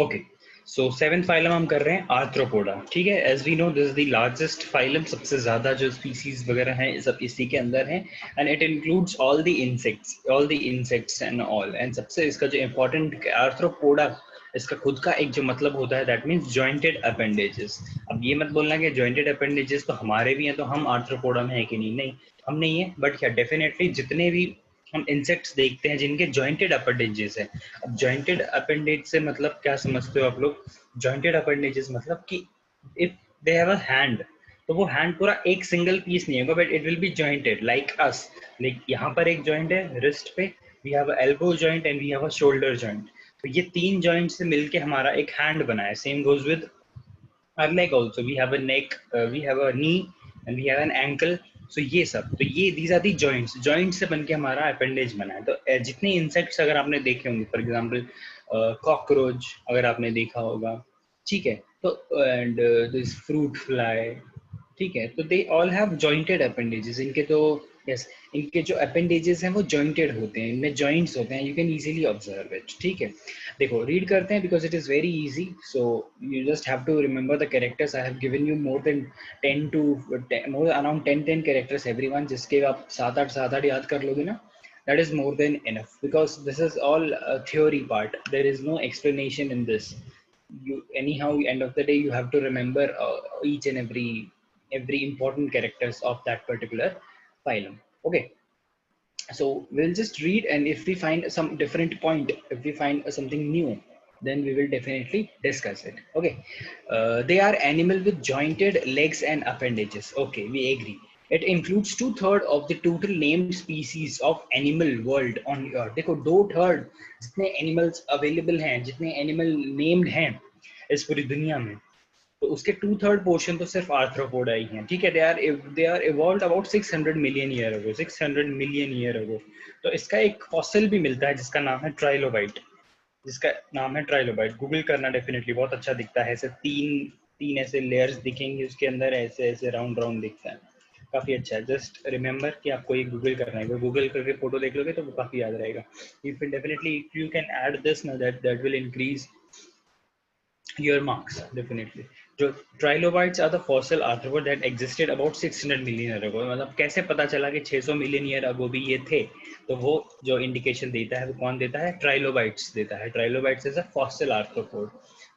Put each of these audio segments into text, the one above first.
Okay, so seven phylum हम कर रहे हैं आर्थ्रोपोडा, ठीक है। As we know this is the largest phylum, सबसे ज्यादा जो स्पीसीज वगैरह हैं सब इसी के अंदर हैं, and it includes all the insects and all. And सबसे इसका जो इम्पोर्टेंट आर्थ्रोपोडा, इसका खुद का एक जो मतलब होता है दैट मीन्स जॉइंटेड अपेंडेजेस। अब ये मत बोलना कि जॉइंटेड अपेंडेजेस तो हमारे भी हैं तो हम आर्थ्रोपोडा में है कि नहीं, नहीं हम नहीं है, बट क्या डेफिनेटली जितने भी हम इंसेक्ट्स देखते हैं जिनके जॉइंटेड अपेंडेजेस है। अब जॉइंटेड अपेंडेज से मतलब क्या समझते हो आप लोग? जॉइंटेड अपेंडेजेस मतलब कि if they have a hand, तो वो हैंड पूरा एक सिंगल पीस नहीं होगा, but it will be jointed like us. Like यहाँ पर एक जॉइंट है रिस्ट पे, we have a elbow joint and we have a shoulder joint. तो ये तीन जॉइंट से मिलके हमारा एक हैंड बना है। Same goes with our leg also, we have a neck, we have a knee and we have an ankle. So ये सब, तो ये these are the joints से बनके हमारा appendage बना है। तो जितने insects अगर आपने देखे होंगे, for example cockroach अगर आपने देखा होगा, ठीक है, तो and this fruit fly, ठीक है, तो they all have jointed appendages. इनके तो यस, इनके जो अपेंडेजेस हैं वो जॉइंटेड होते हैं, इनमें जॉइंट्स होते हैं, you can easily observe it, ठीक है। देखो रीड करते हैं because it is very easy, so you just have to remember the characters. I have given you more than 10 to more around 10 characters everyone, जिसके आप 7-8 याद कर लोगे ना, that is more than enough, because this is all a theory part, there is no explanation in this. You anyhow, end of the day, you have to remember each and every important characters of that particular phylum. Okay, so we'll just read, and if we find some different point, if we find something new, then we will definitely discuss it. Okay, they are animal with jointed legs and appendages. Okay, we agree. It includes 2/3 of the total named species of animal world on earth. देखो 2/3 जितने animals available हैं, जितने animal named हैं इस पूरी दुनिया में, तो उसके 2/3 पोर्शन तो सिर्फ आर्थ्रोपोडा ही हैं, ठीक है। They are evolved about 600 million year ago, 600 million year ago. तो इसका एक फॉसिल भी मिलता है जिसका नाम है ट्राइलोबाइट, जिसका नाम है ट्राइलोबाइट। गूगल करना डेफिनेटली, बहुत अच्छा दिखता है। ऐसे तीन तीन ऐसे लेयर्स दिखेंगे उसके अंदर, ऐसे ऐसे राउंड राउंड दिखता है, काफी अच्छा है। जस्ट रिमेंबर कि आपको ये गूगल करना है, गूगल करके फोटो देख लोगे तो वो काफी याद रहेगा। You can definitely, you can add this ना, that will increase your marks definitely. जो trilobites are the fossil arthropod that existed about 600 million year ago. मतलब कैसे पता चला कि 600 मिलियन ईयर अगो भी ये थे? तो वो जो इंडिकेशन देता है वो कौन देता है? ट्राइलोबाइट्स देता है। Trilobites is a fossil arthropod.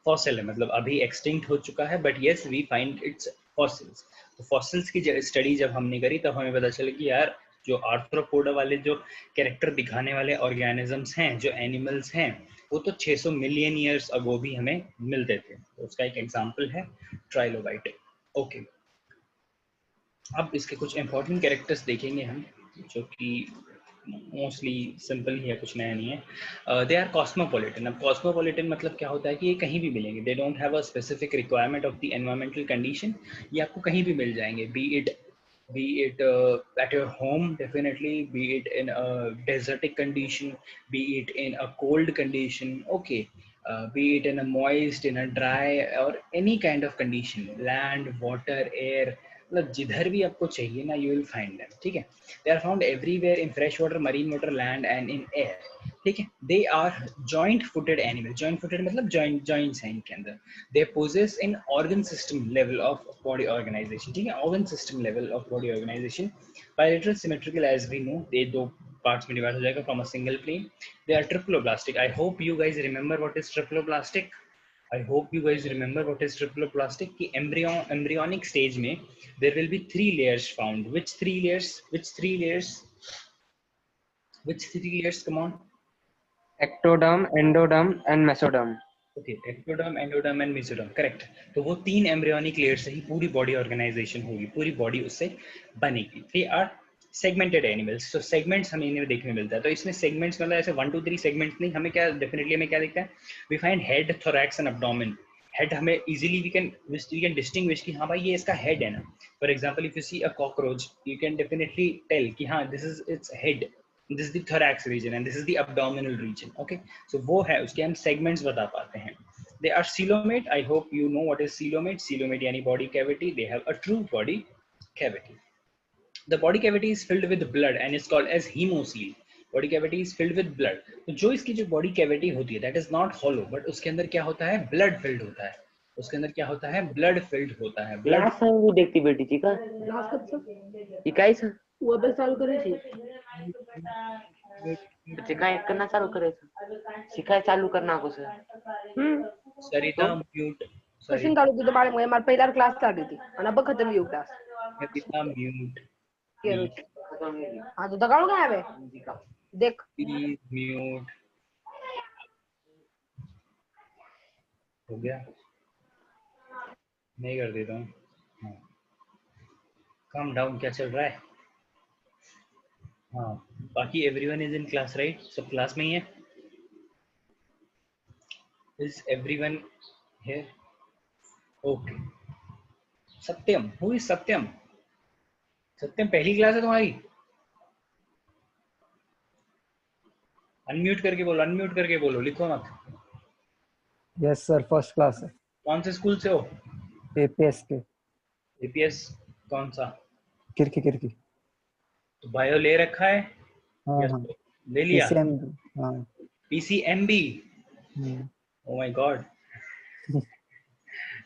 Fossil है मतलब अभी एक्सटिंक्ट हो चुका है, but yes we find its fossils. तो फॉसिल्स की स्टडी जब हमने करी तब हमें पता चला कि यार जो आर्थ्रोपोडा वाले जो कैरेक्टर दिखाने वाले ऑर्गेनिजम्स हैं, जो एनिमल्स हैं, वो तो 600 मिलियन ईयर्स अगो भी हमें मिलते थे। तो उसका एक एग्जांपल है ट्राइलोबाइट। ओके, अब इसके कुछ इंपॉर्टेंट कैरेक्टर्स देखेंगे हम, जो कि मोस्टली सिंपल ही है, कुछ नया नहीं है। They are cosmopolitan. अब कॉस्मोपॉलिटन मतलब क्या होता है कि ये कहीं भी मिलेंगे, they don't have a specific requirement of the environmental condition. ये आपको कहीं भी मिल जाएंगे, be it at your home definitely, be it in a desertic condition, be it in a cold condition, okay, be it in a moist, in a dry, or any kind of condition, land, water, air, मतलब जिधर भी आपको चाहिए ना, you will find them, ठीक है। they are found everywhere in fresh water, marine water, land and in air, ठीक है। they are joint footed animal, joint footed मतलब joints हैं इनके अंदर। they possess an organ system level of body organization, ठीक है, organ system level of body organization, bilateral symmetrical as we know, they दो parts में divide हो जाएगा from a single plane। they are triploblastic। I hope you guys remember what is triploblastic। I hope you guys remember what is triploblastic। कि embryonic stage में there will be 3 layers found। which 3 layers? Which 3 layers, come on? ectoderm, endoderm, and mesoderm. Okay, ectoderm, endoderm and mesoderm, correct. तो वो 3 embryonic layer से ही पूरी body organisation होगी, पूरी body उससे बनेगी। They are segmented animals. तो सेगमेंट्स हमें इन्हें देखने मिलता है। तो इसमें सेगमेंट्स मतलब ऐसे 1 2 3 सेगमेंट्स नहीं, हमें क्या डेफिनेटली हमें क्या दिखता है? We find head, thorax and abdomen. Head हमें इजीली वी कैन डिस्टिंग्विश कि हाँ भाई ये इसका हेड है ना। For example if you see a cockroach, you can definitely tell कि हाँ this is its head, this is the thorax region and this is the abdominal region, okay। so वो है, उसके हम segments बता पाते हैं। they are coelomate। I hope you know what is coelomate। coelomate यानी body cavity, they have a true body cavity। the body cavity is filled with blood and is called as hemocoel। Body cavity is filled with blood. तो जो इसकी जो body cavity होती है that is not hollow, but उसके अंदर क्या होता है, ब्लड फिल्ड होता है। उसके अंदर क्या होता है, ब्लड फिल्ड होता है। ब्लड क्लास सांगू देखती बेटीची का क्लास कसं ही काय सर तू अभ्यास चालू करायची ते काय करना चालू करायचं शिकाय चालू करना को सर सरिता म्यूट, कशी चालू होती बाळ मला पहिला क्लास चालू होती आणि अब खत्म येऊ क्लास सरिता म्यूट, हाँ तो दगाड़ो क्या है देख प्लीज म्यूट हो गया, नहीं कर देता हूँ। काम डाउन, क्या चल रहा है? हाँ, बाकी everyone is in class right, सब क्लास में ही है। Is everyone here? Okay. Satyam, who is Satyam? Satyam पहली क्लास है तुम्हारी? अनम्यूट करके बोलो, अनम्यूट करके बोलो, लिखो मत। यस सर, फर्स्ट क्लास है। कौन से स्कूल से हो? एपीएस के। एपीएस कौन सा? किरकी किरकी। तो बायो ले रखा है? हाँ Yes, हाँ। ले लिया। पीसीएम। हाँ। पीसीएमबी। Oh my God.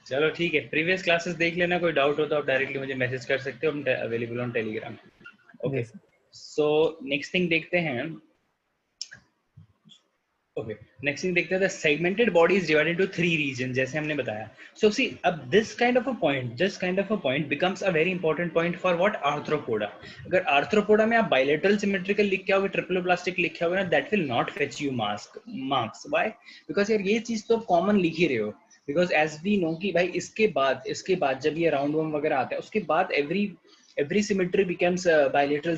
चलो ठीक है, प्रीवियस क्लासेस देख लेना, कोई डाउट हो तो आप डायरेक्टली मुझे मैसेज कर सकते हो, हम available on Telegram. Okay, so next thing देखते हैं। ओके, नेक्स्ट थिंग देखते हैं, the segmented body is divided into 3 region, जैसे हमने बताया। सो सी, अब this kind of a point becomes a very important point for what, Arthropoda. अगर Arthropoda में आप बायलैटरल सिमेट्रिकल लिख के आओगे, ट्रिपलोप्लास्टिक लिखे होगे ना, that will not fetch you marks. Why? Because यार ये चीज तो आप कॉमन लिख ही रहे हो। बिकॉज एज वी नो कि भाई इसके बाद जब ये राउंड वर्म वगैरह आता है, उसके बाद every symmetry becomes bilateral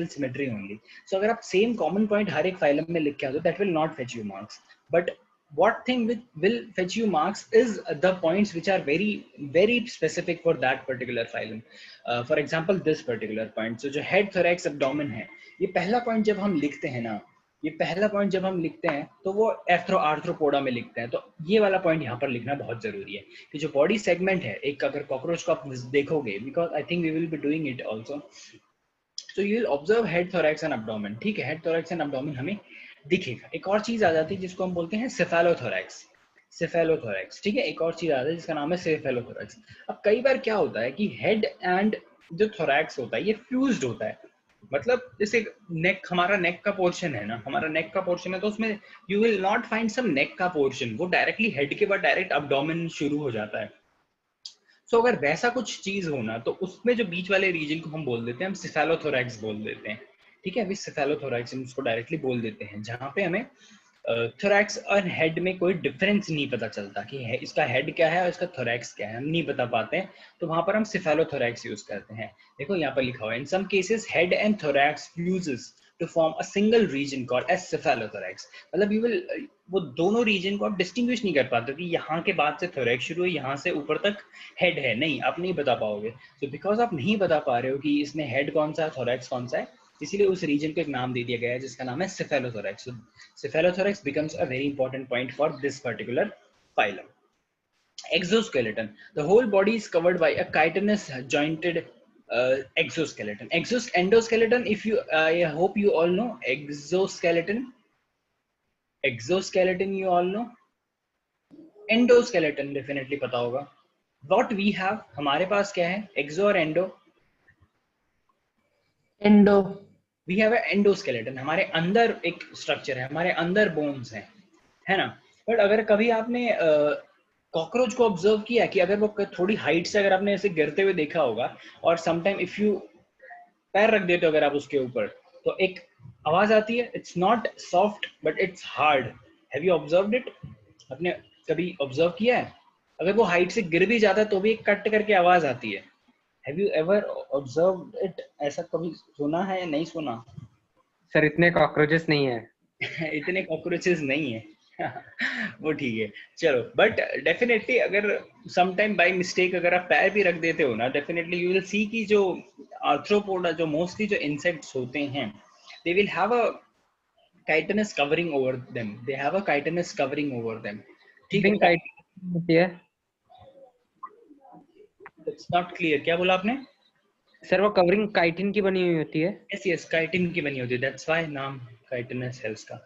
symmetry only. So अगर आप same common point हर एक phylum में लिख के आओ, that will not fetch you marks. But what thing will fetch you marks is the points which are very specific for that particular phylum. For example, this particular point. So जो head, thorax, abdomen है, ये पहला point जब हम लिखते हैं ना, ये पहला पॉइंट जब हम लिखते हैं तो वो आर्थ्रोपोडा में लिखते हैं। तो ये वाला पॉइंट यहाँ पर लिखना बहुत जरूरी है कि जो बॉडी सेगमेंट है, एक अगर कॉकरोच को आप देखोगे, because I think we will be doing it also, so you will observe head, thorax and abdomen. ठीक है, हेड, थोरैक्स एंड एब्डोमेन हमें दिखेगा। एक और चीज आ जाती है जिसको हम बोलते हैं सेफेलोथोरैक्स। सेफेलोथोरैक्स, ठीक है, एक और चीज आता है जिसका नाम है सेफेलोथोरैक्स। अब कई बार क्या होता है कि हेड एंड जो थोरैक्स होता है ये फ्यूज्ड होता है। मतलब जैसे नेक, हमारा नेक का पोर्शन है ना, हमारा नेक का पोर्शन है, तो उसमें you will not find some neck का पोर्शन, वो डायरेक्टली हेड के बाद डायरेक्ट एब्डोमेन शुरू हो जाता है। सो अगर वैसा कुछ चीज होना, तो उसमें जो बीच वाले रीजन को हम बोल देते हैं, हम सेफेलोथोरैक्स बोल देते हैं। ठीक है, अभी सेफेलोथोरैक्स हम उसको डायरेक्टली बोल देते हैं, जहां पे हमें थोरैक्स और हेड में कोई डिफरेंस नहीं पता चलता कि इसका हेड क्या है और इसका थोरैक्स क्या है, हम नहीं बता पाते हैं, तो वहां पर हम सेफेलोथोरैक्स यूज करते हैं। देखो यहाँ पर लिखा हुआ है, in some cases head and thorax fuses to form a single region called as cephalothorax. मतलब यू विल, वो दोनों रीजन को आप डिस्टिंग्विश नहीं कर पाते कि यहाँ के बाद से थोरैक्स शुरू है, यहाँ से ऊपर तक हेड है, नहीं, आप नहीं बता पाओगे। तो बिकॉज आप नहीं बता पा रहे हो कि इसमें हेड कौन सा है, थोरैक्स कौन सा है, इसीलिए उस रीजन को एक नाम दे दिया गया है जिसका नाम है cephalothorax. Cephalothorax becomes a very important point for this particular phylum. Exoskeleton. The whole body is covered by a chitinous jointed exoskeleton. Endoskeleton, if you, I hope you all know exoskeleton. Exoskeleton you all know. Endoskeleton definitely पता होगा. What we have, हमारे पास क्या है, exo और endo? Endo. We have a endoskeleton, हमारे अंदर एक structure है, हमारे अंदर बोन्स हैं, है ना। बट अगर कभी आपने कॉकरोच को ऑब्जर्व किया कि अगर वो थोड़ी हाइट से अगर आपने ऐसे गिरते हुए देखा होगा, और समटाइम इफ यू पैर रख देते हो अगर आप उसके ऊपर, तो एक आवाज आती है, it's not soft but it's hard. Have you observed it? आपने कभी ऑब्जर्व किया है? अगर वो हाइट से गिर भी जाता है तो भी एक कट करके आवाज आती है। Have you ever observed it? ऐसा कभी सुना है या नहीं सुना? सर इतने कॉकरोचेस नहीं है। इतने कॉकरोचेस नहीं है। वो ठीक है, चलो, बट डेफिनेटली अगर सम टाइम बाय मिस्टेक अगर आप पैर भी रख देते हो ना, डेफिनेटली यू विल सी कि जो आर्थ्रोपोडा, जो मोस्टली जो इंसेक्ट्स होते हैं, दे will have a chitinous covering over them. They have a chitinous covering over them. ठीक है, it's not clear, क्या बोला आपने? सर वो कवरिंग काइटिन की बनी हुई होती है। यस यस, काइटिन की बनी होती है, दैट्स व्हाई नाम काइटिनस है उसका।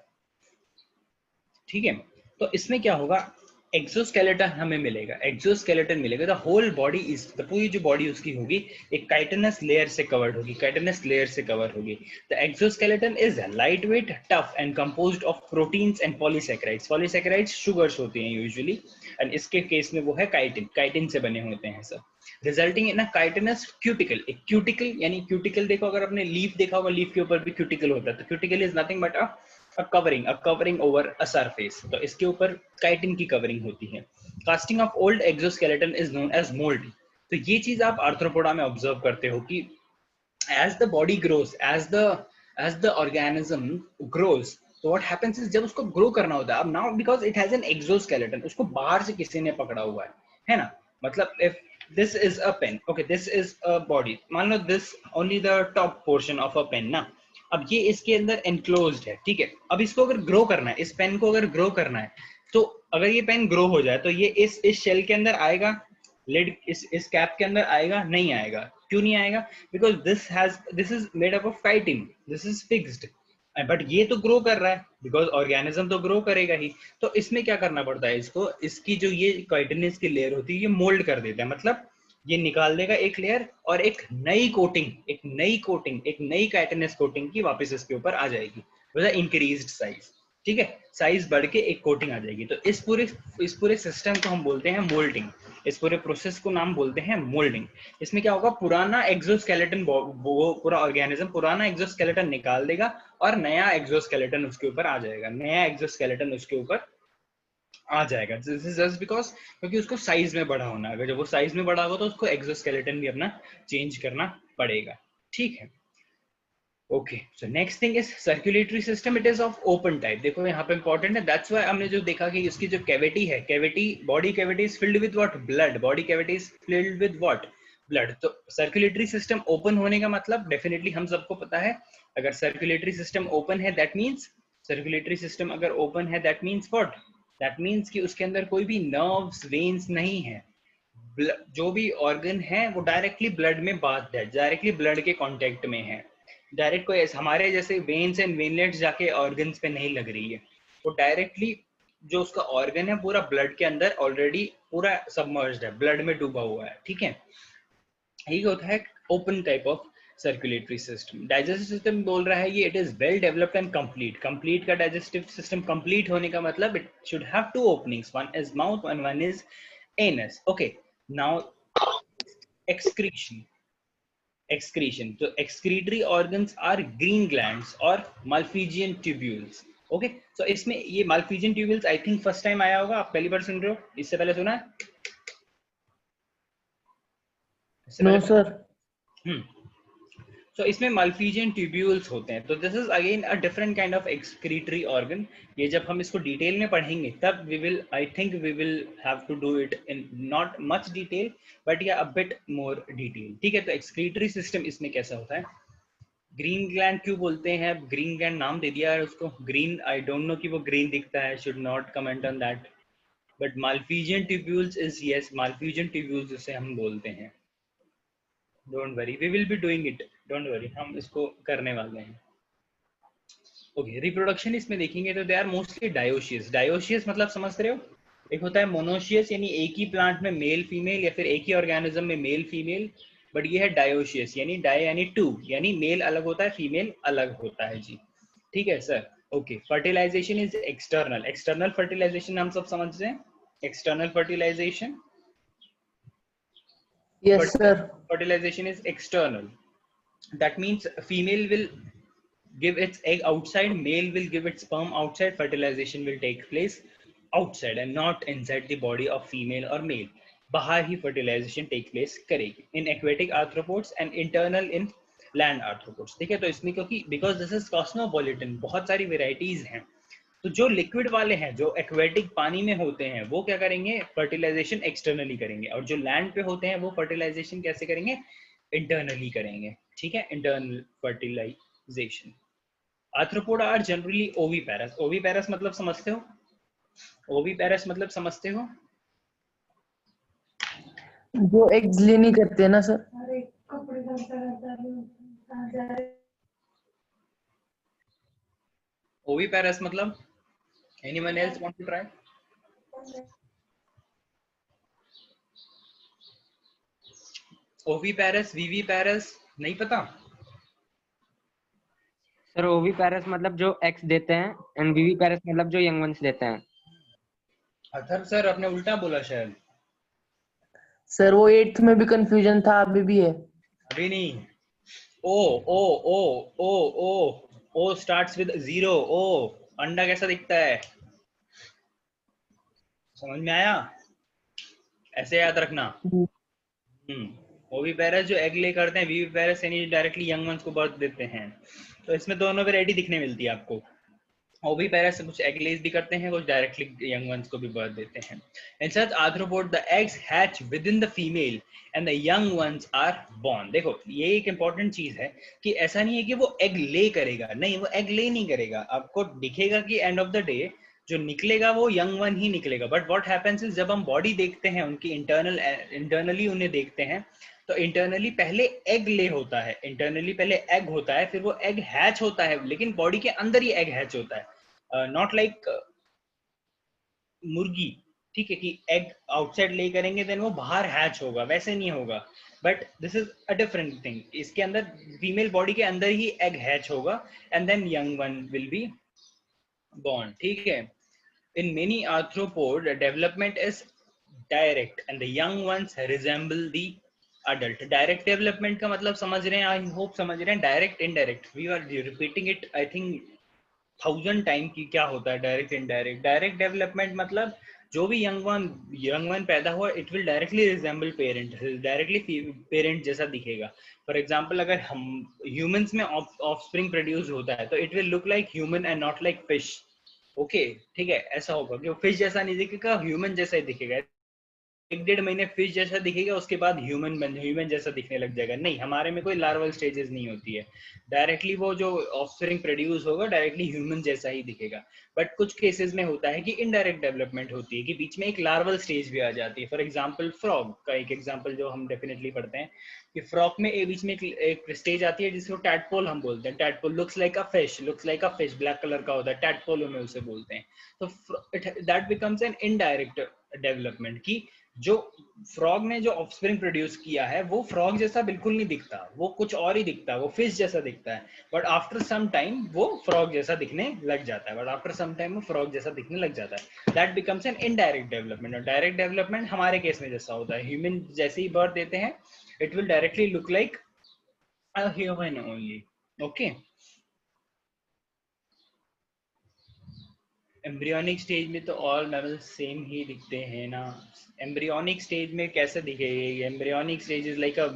ठीक है, तो इसमें क्या होगा, एक्सोस्केलेटन हमें मिलेगा, एक्सोस्केलेटन मिलेगा, the whole body is, the पूरी जो बॉडी उसकी होगी एक काइटिनस लेयर से कवर्ड होगी, काइटिनस लेयर से कवर होगी। The exoskeleton is light weight, tough and composed of proteins and polysaccharides, polysaccharides sugars होती हैं यूजुअली, एंड इसके केस में वो है काइटिन, काइटिन से बने होते हैं सब, resulting in a chitinous cuticle. एक क्यूटिकल यानी क्यूटिकल देखो, अगर आपने लीफ देखा होगा, लीफ के ऊपर भी क्यूटिकल होता है, तो cuticle is nothing but a covering over a surface, तो इसके ऊपर काइटिन की कवरिंग होती है। Casting of old exoskeleton is known as moult. तो ये चीज आप आर्थ्रोपोडा में ऑब्जर्व करते हो कि as the body grows, as the organism grows, so what happens is जब उसको ग्रो करना होता है, अब now because it has an exoskeleton, उसको बाहर से किसी ने पकड़ा हुआ है ना, मतलब if this is a pen, okay, this is a body, मान लो this only the top portion of a pen ना, अब ये इसके अंदर enclosed है, ठीक है, अब इसको अगर ग्रो करना है, इस पेन को अगर ग्रो करना है, तो अगर ये पेन ग्रो हो जाए तो ये इस शेल के अंदर आएगा, लिड इस कैप के अंदर आएगा, नहीं आएगा, क्यों नहीं आएगा, because this is made up of chitin, this is fixed, but ये तो ग्रो कर रहा है, बिकॉज ऑर्गेनिज्म तो ग्रो करेगा ही, तो इसमें क्या करना पड़ता है इसको, इसकी जो ये काइटिनस की लेयर होती है ये मोल्ड कर देता है, मतलब ये निकाल देगा एक लेयर और एक नई कोटिंग, एक नई काइटिनस कोटिंग की वापस इसके ऊपर आ जाएगी, इंक्रीज्ड साइज, ठीक है, साइज बढ़ के एक कोटिंग आ जाएगी। तो इस पूरे सिस्टम को हम बोलते हैं मोल्डिंग, इस पूरे प्रोसेस को नाम बोलते हैं मोल्डिंग। इसमें क्या होगा, पुराना एक्सोस्केलेटन, वो पूरा ऑर्गेनिज्म पुराना एक्सोस्केलेटन निकाल देगा और नया एक्सोस्केलेटन उसके ऊपर आ जाएगा, नया एक्सोस्केलेटन उसके ऊपर आ जाएगा। दिस इज जस्ट बिकॉज क्योंकि उसको साइज में बड़ा होना है, अगर जब वो साइज में बड़ा होगा तो उसको एक्सोस्केलेटन भी अपना चेंज करना पड़ेगा, ठीक है। Okay, so next thing is circulatory system, it is of open type. देखो यहाँ पे इंपॉर्टेंट है, दैट्स व्हाई हमने जो देखा कि इसकी जो कैविटी है, cavity, body cavity is filled with what, blood, body cavity is filled with what, blood. तो सर्कुलेटरी सिस्टम ओपन होने का मतलब डेफिनेटली हम सबको पता है, अगर सर्कुलेटरी सिस्टम ओपन है दैट मींस, सर्कुलेटरी सिस्टम अगर ओपन है that means what, that means कि उसके अंदर कोई भी नर्व्स, वेन्स नहीं है, जो भी ऑर्गन है वो डायरेक्टली ब्लड में बात है, डायरेक्टली ब्लड के कांटेक्ट में है, डायरेक्ट कोई हमारे जैसे वेन्स एंड वेनलेट्स जाके ऑर्गन्स पे नहीं लग रही है, वो डायरेक्टली जो उसका ऑर्गन है पूरा ब्लड के अंदर ऑलरेडी पूरा सबमर्ज्ड है, ब्लड में डूबा हुआ है, ठीक है। यही होता है open type of circulatory system. Digestive system बोल रहा है ये, it is well developed and complete. Complete का डाइजेस्टिव सिस्टम कंप्लीट होने का मतलब it should have two openings, one is mouth and one is anus. Okay, now excretion, so excretory organs are green glands or Malpighian tubules। okay, so इसमें ये Malpighian tubules I think first time आया होगा, आप पहली बार सुन रहे हो, इससे पहले सुना है? No sir. So इसमें Malpighian tubules होते हैं, तो this is again a different kind of excretory organ। ये जब हम इसको डिटेल में पढ़ेंगे तब I think we will have to do it in not much detail but yeah a bit more detail, ठीक है। तो excretory system इसमें कैसा होता है, ग्रीन ग्लैंड क्यों बोलते हैं, ग्रीन ग्लैंड नाम दे दिया है उसको ग्रीन, आई डोंट नो कि वो ग्रीन दिखता है, should not comment on that, but Malpighian tubules is yes, Malpighian tubules जिसे हम बोलते हैं। Don't worry, we will be doing it, don't worry, हम इसको करने वाले हैं। ओके, रिप्रोडक्शन इसमें देखेंगे तो they are mostly dioecious. Dioecious मतलब समझ रहे हो, एक होता है मोनोशियस यानी एक ही प्लांट में मेल फीमेल, या फिर एक ही ऑर्गेनिज्म में मेल फीमेल, बट ये है डायोशियस यानी डाई यानी टू, यानी मेल अलग होता है फीमेल अलग होता है जी, ठीक है sir. Okay, fertilisation is external, external fertilisation हम सब समझते हैं, external fertilisation, yes sir. fertilization is external, that means female will give its egg outside, male will give its sperm outside, fertilization will take place outside and not inside the body of female or male, बाहर ही fertilization take place करेगी in aquatic arthropods and internal in land arthropods, ठीक है। तो इसमें क्योंकि because this is cosmopolitan, बहुत सारी varieties हैं, तो जो लिक्विड वाले हैं, जो एक्वेटिक पानी में होते हैं, वो क्या करेंगे, फर्टिलाइजेशन एक्सटर्नली करेंगे, और जो लैंड पे होते हैं वो फर्टिलाइजेशन कैसे करेंगे, इंटरनली करेंगे, ठीक है, internal fertilisation. Arthropoda are generally oviparous, oviparous मतलब समझते हो, ओविपेरस मतलब समझते हो, जो एग्स ले नहीं करते ना सर। ओविपेरस मतलब anyone else want to try? Oviparous viviparous नहीं पता? सर ओवीपेरस मतलब जो एक्स देते हैं एंड वीवीपेरस मतलब जो यंग वंस देते हैं। अथर सर आपने उल्टा बोला शायद। सर वो 8th में भी कंफ्यूजन था, अभी भी है। अभी नहीं। ओ ओ ओ ओ ओ ओ स्टार्ट्स विद 0। ओ अंडा कैसा दिखता है? समझ में आया? ऐसे याद रखना। ओविपेरस जो एग ले करते हैं, वीवीपेरस यानी डायरेक्टली यंग वंस को बर्थ देते हैं। तो इसमें दोनों वैरायटी दिखने मिलती है आपको। ओविपेरस कुछ एग लेज भी करते हैं, कुछ डायरेक्टली यंग वंस को भी बर्थ देते हैं। In such arthropod the eggs hatch within the female and the young ones are born. देखो ये एक इंपॉर्टेंट चीज है कि ऐसा नहीं है कि वो एग ले करेगा, नहीं वो एग ले नहीं करेगा। आपको दिखेगा कि एंड ऑफ द डे जो निकलेगा वो यंग वन ही निकलेगा। बट व्हाट हैपेंस इज जब हम बॉडी देखते हैं उनकी इंटरनली उन्हें देखते हैं तो इंटरनली पहले एग ले होता है, इंटरनली पहले एग होता है, फिर वो एग हैच होता है, लेकिन बॉडी के अंदर ही एग हैच होता है। नॉट लाइक मुर्गी, ठीक है, कि एग आउटसाइड ले करेंगे देन वो बाहर हैच होगा, वैसे नहीं होगा। But this is a different thing. इसके अंदर फीमेल बॉडी के अंदर ही एग हैच होगा and then young one will be born, ठीक है। In many arthropod, development is direct and the young ones resemble the adult. Direct development का मतलब समझ रहे हैं? I hope समझ रहे हैं। Direct, indirect. We are repeating it, I think 1000 time की क्या होता है डायरेक्ट इनडायरेक्ट। डायरेक्ट डेवलपमेंट मतलब जो भी यंग वन पैदा हुआ it will directly resemble parent, directly parent जैसा दिखेगा। फॉर एग्जांपल अगर हम ह्यूमंस में ऑफस्प्रिंग प्रोड्यूस होता है तो it will look like human and not like fish. Okay ठीक है, ऐसा होगा कि वो फिश जैसा नहीं दिखेगा, ह्यूमन जैसा ही दिखेगा। 1-1.5 महीने फिश जैसा दिखेगा, उसके बाद ह्यूमन जैसा दिखने लग जाएगा। नहीं, हमारे में कोई लार्वल स्टेजेस नहीं होती है, डायरेक्टली वो जो ऑफस्प्रिंग प्रोड्यूस होगा डायरेक्टली ह्यूमन जैसा ही दिखेगा। बट कुछ केसेस में होता है कि इनडायरेक्ट डेवलपमेंट होती है, कि बीच में एक लार्वल स्टेज भी आ जाती है। फॉर एग्जांपल फ्रॉग का एक एग्जांपल जो हम डेफिनेटली पढ़ते हैं कि फ्रॉग में बीच में एक स्टेज आती है जिसको टैडपोल हम बोलते हैं। Tadpole looks like a fish, black colour का होता है, टैडपोल में उसे बोलते हैं। तो that becomes an indirect development की जो फ्रॉग ने जो ऑफस्प्रिंग प्रोड्यूस किया है वो फ्रॉग जैसा बिल्कुल नहीं दिखता, वो कुछ और ही दिखता है, वो फिश जैसा दिखता है। बट आफ्टर सम टाइम वो फ्रॉग जैसा दिखने लग जाता है, that becomes an indirect development. और डायरेक्ट डेवलपमेंट हमारे केस में जैसा होता है, ह्यूमन जैसे ही बर्थ देते हैं it will directly look like a human only. Okay, embryonic stage में तो ऑल मैमल्स सेम ही दिखते हैं ना। एम्ब्रियोनिक स्टेज में कैसे दिखेगी? Embryonic stage is like a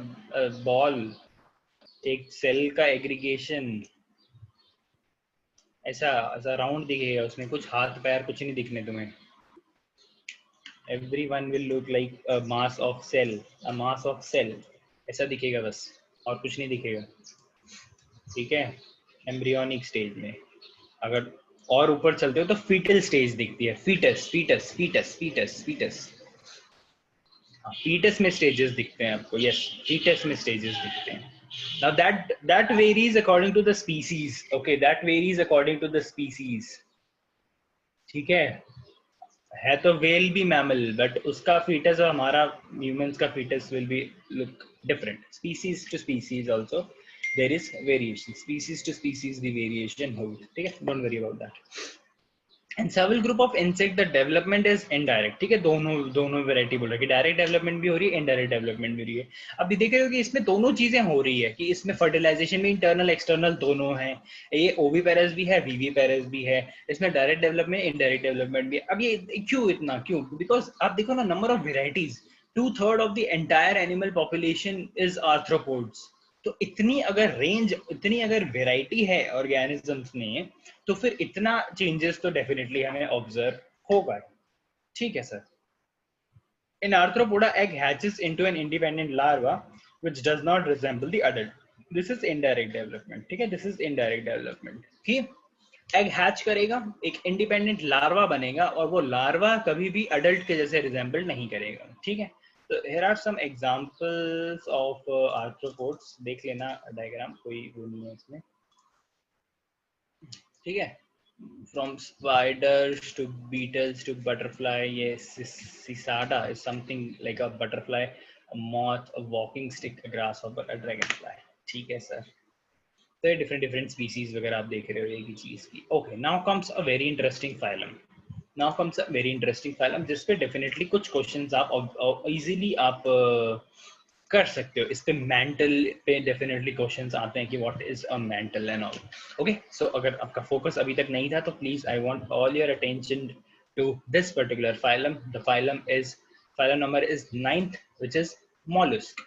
ball, एक सेल का एग्रीगेशन, ऐसा ऐसा राउंड दिखेगा, उसमें कुछ हाथ पैर कुछ नहीं दिखने तुम्हें। Everyone will look like a mass of cell, ऐसा दिखेगा बस, और कुछ नहीं दिखेगा, ठीक है, एम्ब्रियोनिक स्टेज में। अगर और ऊपर चलते हो तो फीटल स्टेज दिखती है, फीटस में स्टेजेस दिखते हैं आपको। यस, फीटस में स्टेजेस दिखते हैं। Now that varies according to the species. Okay, that varies according to the species. ठीक है तो वेल भी मैमल, बट उसका फीटस और हमारा ह्यूमंस का foetus will be look different. Species to species also there is variation, species to species the variation hold, ठीक है, don't worry about that. And several group of insect the development is indirect, ठीक है, दोनों variety बोल रहा है कि direct development भी हो रही है, इनडायरेक्ट डेवलपमेंट भी हो रही है। अभी देख रहे हो कि इसमें दोनों चीजें हो रही है, कि इसमें फर्टिलाइजेशन भी इंटरनल एक्सटर्नल दोनों है, ये ओवीपेरस भी है वीवीपेरस भी है, इसमें डायरेक्ट डेवलपमेंट इनडायरेक्ट डेवलपमेंट भी है। अब ये क्यों? बिकॉज आप देखो ना, number of varieties, 2/3 of the entire animal population is arthropods. तो इतनी अगर रेंज, इतनी अगर वेराइटी है ऑर्गेनिजम्स में, तो फिर इतना चेंजेस तो डेफिनेटली हमें ऑब्जर्व होगा, ठीक है sir. In Arthropoda, egg hatches into an independent larva which does not resemble the adult. This is indirect development, ठीक है, this is indirect development। ठीक, एग हैच करेगा, एक इंडिपेंडेंट लार्वा बनेगा, और वो लार्वा कभी भी अडल्ट के जैसे रिजेंबल नहीं करेगा, ठीक है। So here are some examples of arthropods. देख लेना डायग्राम, कोई वो नहीं है इसमें, ठीक है. From spiders to beetles to butterfly, yes, cicada is something like a butterfly, a moth, a walking stick, a grasshopper, a dragonfly. ठीक है सर. तो different species वगैरह आप देख रहे हो एक ही चीज की. Okay, now comes a very interesting phylum. जिस पे डेफिनेटली कुछ क्वेश्चंस आप इजीली आप कर सकते हो. इस पे मेंटल पे डेफिनेटली क्वेश्चंस आते हैं कि what is a mantle and all. Okay, so अगर आपका फोकस अभी तक नहीं था तो please I want all your attention to this particular phylum. The phylum number is 9th, which is mollusc.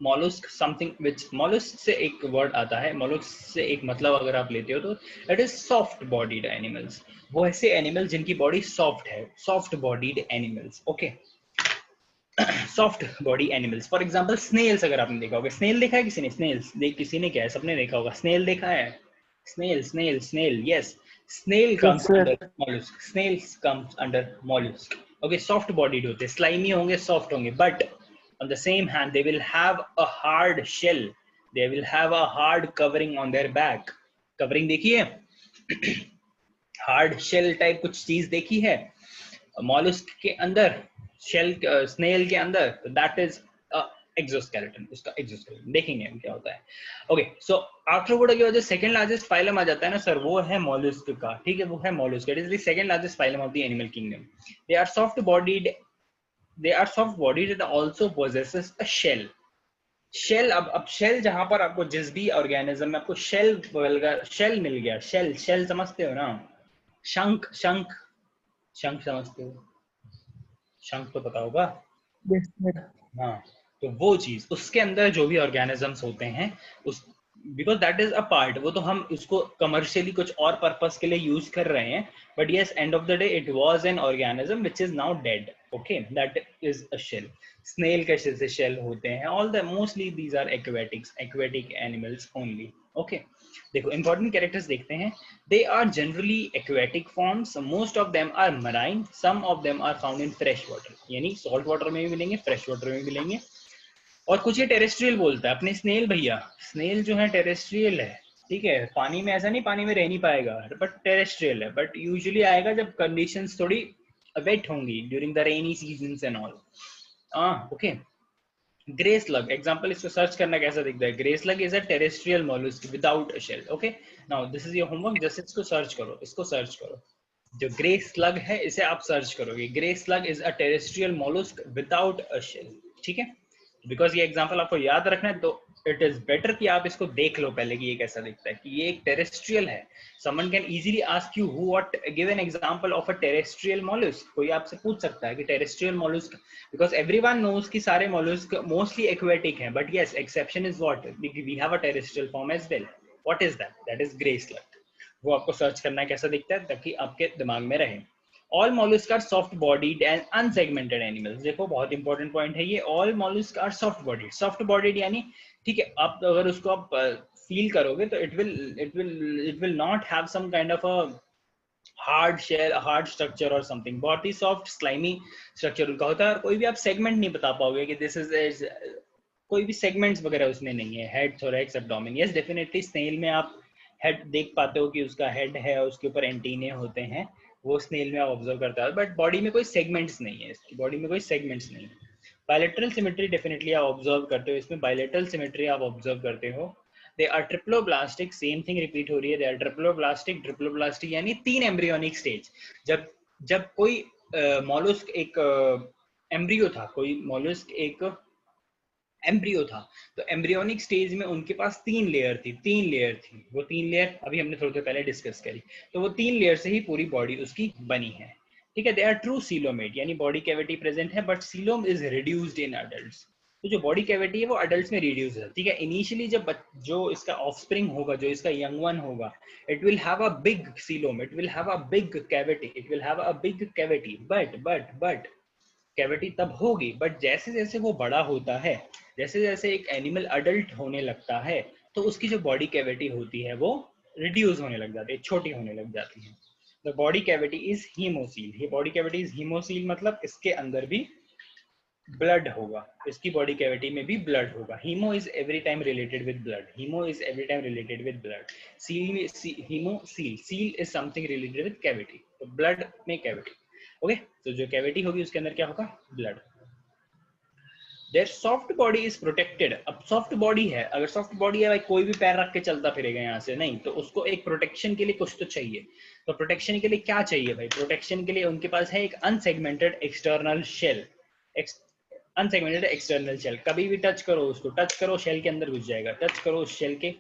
Mollusc something which, mollusc से एक word आता है, मॉलस्क से एक मतलब अगर आप लेते हो तो it is soft bodied animals. वो ऐसे एनिमल्स जिनकी बॉडी सॉफ्ट है, soft bodied animals. Okay, soft body animals. For example snails, अगर आपने देखा होगा, स्नेल देखा है किसी ने? स्नेल्स किसी ने क्या है, सबने देखा होगा. स्नेल देखा है? Snail, yes. Snail comes under mollusc. Snails comes under mollusc. Okay, soft bodied होते, स्लाइमी होंगे, सॉफ्ट होंगे, but on the same hand they will have a hard shell, they will have a hard covering on their back. covering देखिए, hard shell type कुछ चीज देखी है mollusk के अंदर, shell snail के अंदर, तो that is exoskeleton. उसका exoskeleton देखेंगे हम क्या होता है. ओके, सो आर्थ्रोपोडा की वजह सेकंड लार्जेस्ट फाइलम आ जाता है ना सर, वो है मॉलस्क का. ठीक है, वो है mollusc. It is the second largest phylum of the animal kingdom. They are soft bodied, they are soft bodied and also possesses a shell. अब shell जहां पर आपको जिस भी ऑर्गेनिज्म में आपको shell मिल गया, shell समझते हो ना? शंख समझते हो? शंख तो पता होगा. हाँ, तो वो चीज, उसके अंदर जो भी ऑर्गेनिजम्स होते हैं, उस because that is a part, वो तो हम उसको कमर्शियली कुछ और पर्पस के लिए यूज कर रहे हैं, but yes, end of the day it was an organism which is now dead. Okay, that is a shell. Snail के जैसे शेल होते हैं. All the mostly these are aquatic animals only. Okay, देखो important characters देखते हैं. They are generally aquatic forms. Most of them are marine, some of them are found in fresh water, यानी salt water में भी मिलेंगे, fresh water में भी मिलेंगे, और कुछ ये टेरेस्ट्रियल बोलता है. अपने स्नेल भैया, स्नेल जो है टेरेस्ट्रियल है. ठीक है, पानी में ऐसा नहीं, पानी में रह नहीं पाएगा, बट टेरेस्ट्रियल है. बट यूजुअली आएगा जब कंडीशंस थोड़ी वेट होंगी, during the rainy seasons and all. Okay, grey slug example, इसको सर्च करना कैसा दिखता है. Grey slug is a terrestrial mollusc without a shell. Okay, now this is your homework. Just इसको सर्च करो, जो ग्रे स्लग है इसे आप सर्च करोगे. Grey slug is a terrestrial mollusc without a shell. ठीक है, बिकॉज ये एग्जांपल आपको याद रखना है, तो इट इज बेटर कि आप इसको देख लो पहले कि ये कैसा दिखता है, कि ये एक टेरेस्ट्रियल है. Someone can easily ask you what, give an example of a terrestrial mollusc. कोई आपसे पूछ सकता है कि terrestrial mollusc, because everyone knows कि सारे मॉलस्क मोस्टली एक्वेटिक हैं, but yes, exception is what, we have a terrestrial form as well. What is that? That is grey slug. वो आपको सर्च करना है कैसा दिखता है, ताकि आपके दिमाग में रहे. All mollusks are soft-bodied and unsegmented animals. देखो बहुत इंपॉर्टेंट पॉइंट है ये. All mollusks are soft-bodied. Soft-bodied यानी, ठीक है, आप अगर उसको आप फील करोगे तो it will not have some kind of a hard shell, hard structure or something. बहुत ही soft, slimy structure उनका होता है. और कोई भी आप segment नहीं बता पाओगे कि this is कोई भी segments वगैरह उसमें नहीं है. Head, thorax, abdomen. Yes, definitely snail में आप हेड देख पाते हो कि उसका हेड है, उसके ऊपर एंटीने होते हैं, वो स्नेल में आप ऑब्जर्व करते हो, बट बॉडी में कोई सेगमेंट्स नहीं है. इसकी बॉडी में कोई सेगमेंट्स नहीं है. बायलैटरल सिमेट्री डेफिनेटली आप ऑब्जर्व करते हो, इसमें बायलैटरल सिमेट्री आप ऑब्जर्व करते हो. They are triploblastic, same thing repeat हो रही है. दे आर ट्रिप्लोब्लास्टिक यानी 3 एम्ब्रियोनिक स्टेज. जब कोई मॉलस्क एक एम्ब्रियो था, कोई मॉलस्क एक एम्ब्रियो था, तो एम्ब्रियोनिक स्टेज में उनके पास 3 लेयर थी. वो 3 लेयर अभी हमने थोड़ी देर पहले डिस्कस करी. तो वो 3 लेयर से ही पूरी बॉडी उसकी बनी है. ठीक है, दे आर ट्रू सीलोमेट, यानी बॉडी कैविटी प्रेजेंट है, but coelom is reduced in adults. तो जो बॉडी कैविटी है वो एडल्ट्स में रिड्यूस है. ठीक है, इनिशियली जब जो इसका ऑफस्प्रिंग होगा, जो इसका यंग वन होगा, it will have a big coelom, it will have a big cavity, but cavity तब होगी, बट जैसे जैसे वो बड़ा होता है, जैसे जैसे एक एनिमल अडल्ट होने लगता है, तो उसकी जो बॉडी कैविटी होती है वो रिड्यूस होने लग जाती है, छोटी होने लग जाती है. The body cavity is haemocoel. ये बॉडी कैविटी इज हीमोसील मतलब इसके अंदर भी ब्लड होगा, इसकी बॉडी कैविटी में भी ब्लड होगा। Haemo is every time related with blood, haemo is every time related with blood. Haemocoel is something related with cavity, तो ब्लड में कैविटी। ओके, तो जो कैविटी होगी उसके अंदर क्या होगा, blood. There soft body is protected. अब सॉफ्ट बॉडी है, अगर सॉफ्ट बॉडी है भाई कोई भी पैर रख के चलता फिरेगा यहाँ से, नहीं, तो उसको एक प्रोटेक्शन के लिए कुछ तो चाहिए। तो प्रोटेक्शन के लिए क्या चाहिए भाई, प्रोटेक्शन के लिए उनके पास है एक unsegmented external shell. Unsegmented external shell, कभी भी टच करो उसको, टच करो शेल के अंदर घुस जाएगा, टच करो उस शेल के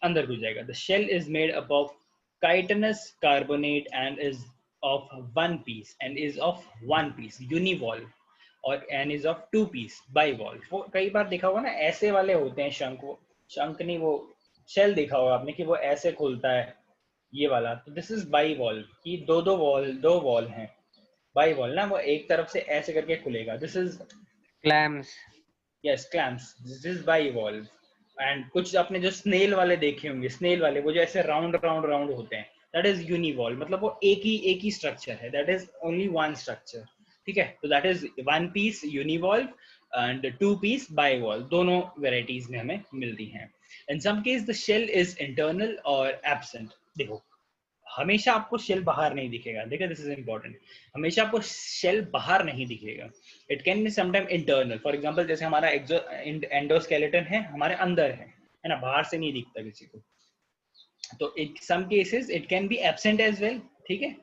अंदर घुस जाएगा। The shell is made up of chitinous carbonate and is of one piece and is of one piece univalve और and is of two piece bivalve। वो कई बार देखा होगा ना, ऐसे वाले होते हैं शंख, वो शंख नहीं, वो शेल देखा होगा आपने कि वो ऐसे खुलता है, ये वाला। तो दिस इज बाइवॉल्व, कि दो वॉल हैं। बाइवॉल्व ना, वो एक तरफ से ऐसे करके खुलेगा। This is clams. Yes, clamps. This is bivalve. And कुछ आपने जो स्नेल वाले देखे होंगे, स्नेल वाले वो जो ऐसे राउंड राउंड राउंड होते हैं, दैट इज यूनिवॉल्व, मतलब वो एक ही स्ट्रक्चर है, that is only one structure. ठीक है, तो that is one piece univalve and two piece bivalve, दोनों वेराइटीज में हमें मिलती हैं। In some case the shell is internal और एब्सेंट। देखो, हमेशा आपको शेल बाहर नहीं दिखेगा, देखो दिस इज इंपॉर्टेंट, हमेशा आपको शेल बाहर नहीं दिखेगा। It can B sometime internal, for example जैसे हमारा एंडोस्केलेटन है, हमारे अंदर है ना, बाहर से नहीं दिखता किसी को। तो in some cases it can be absent as well. ठीक है,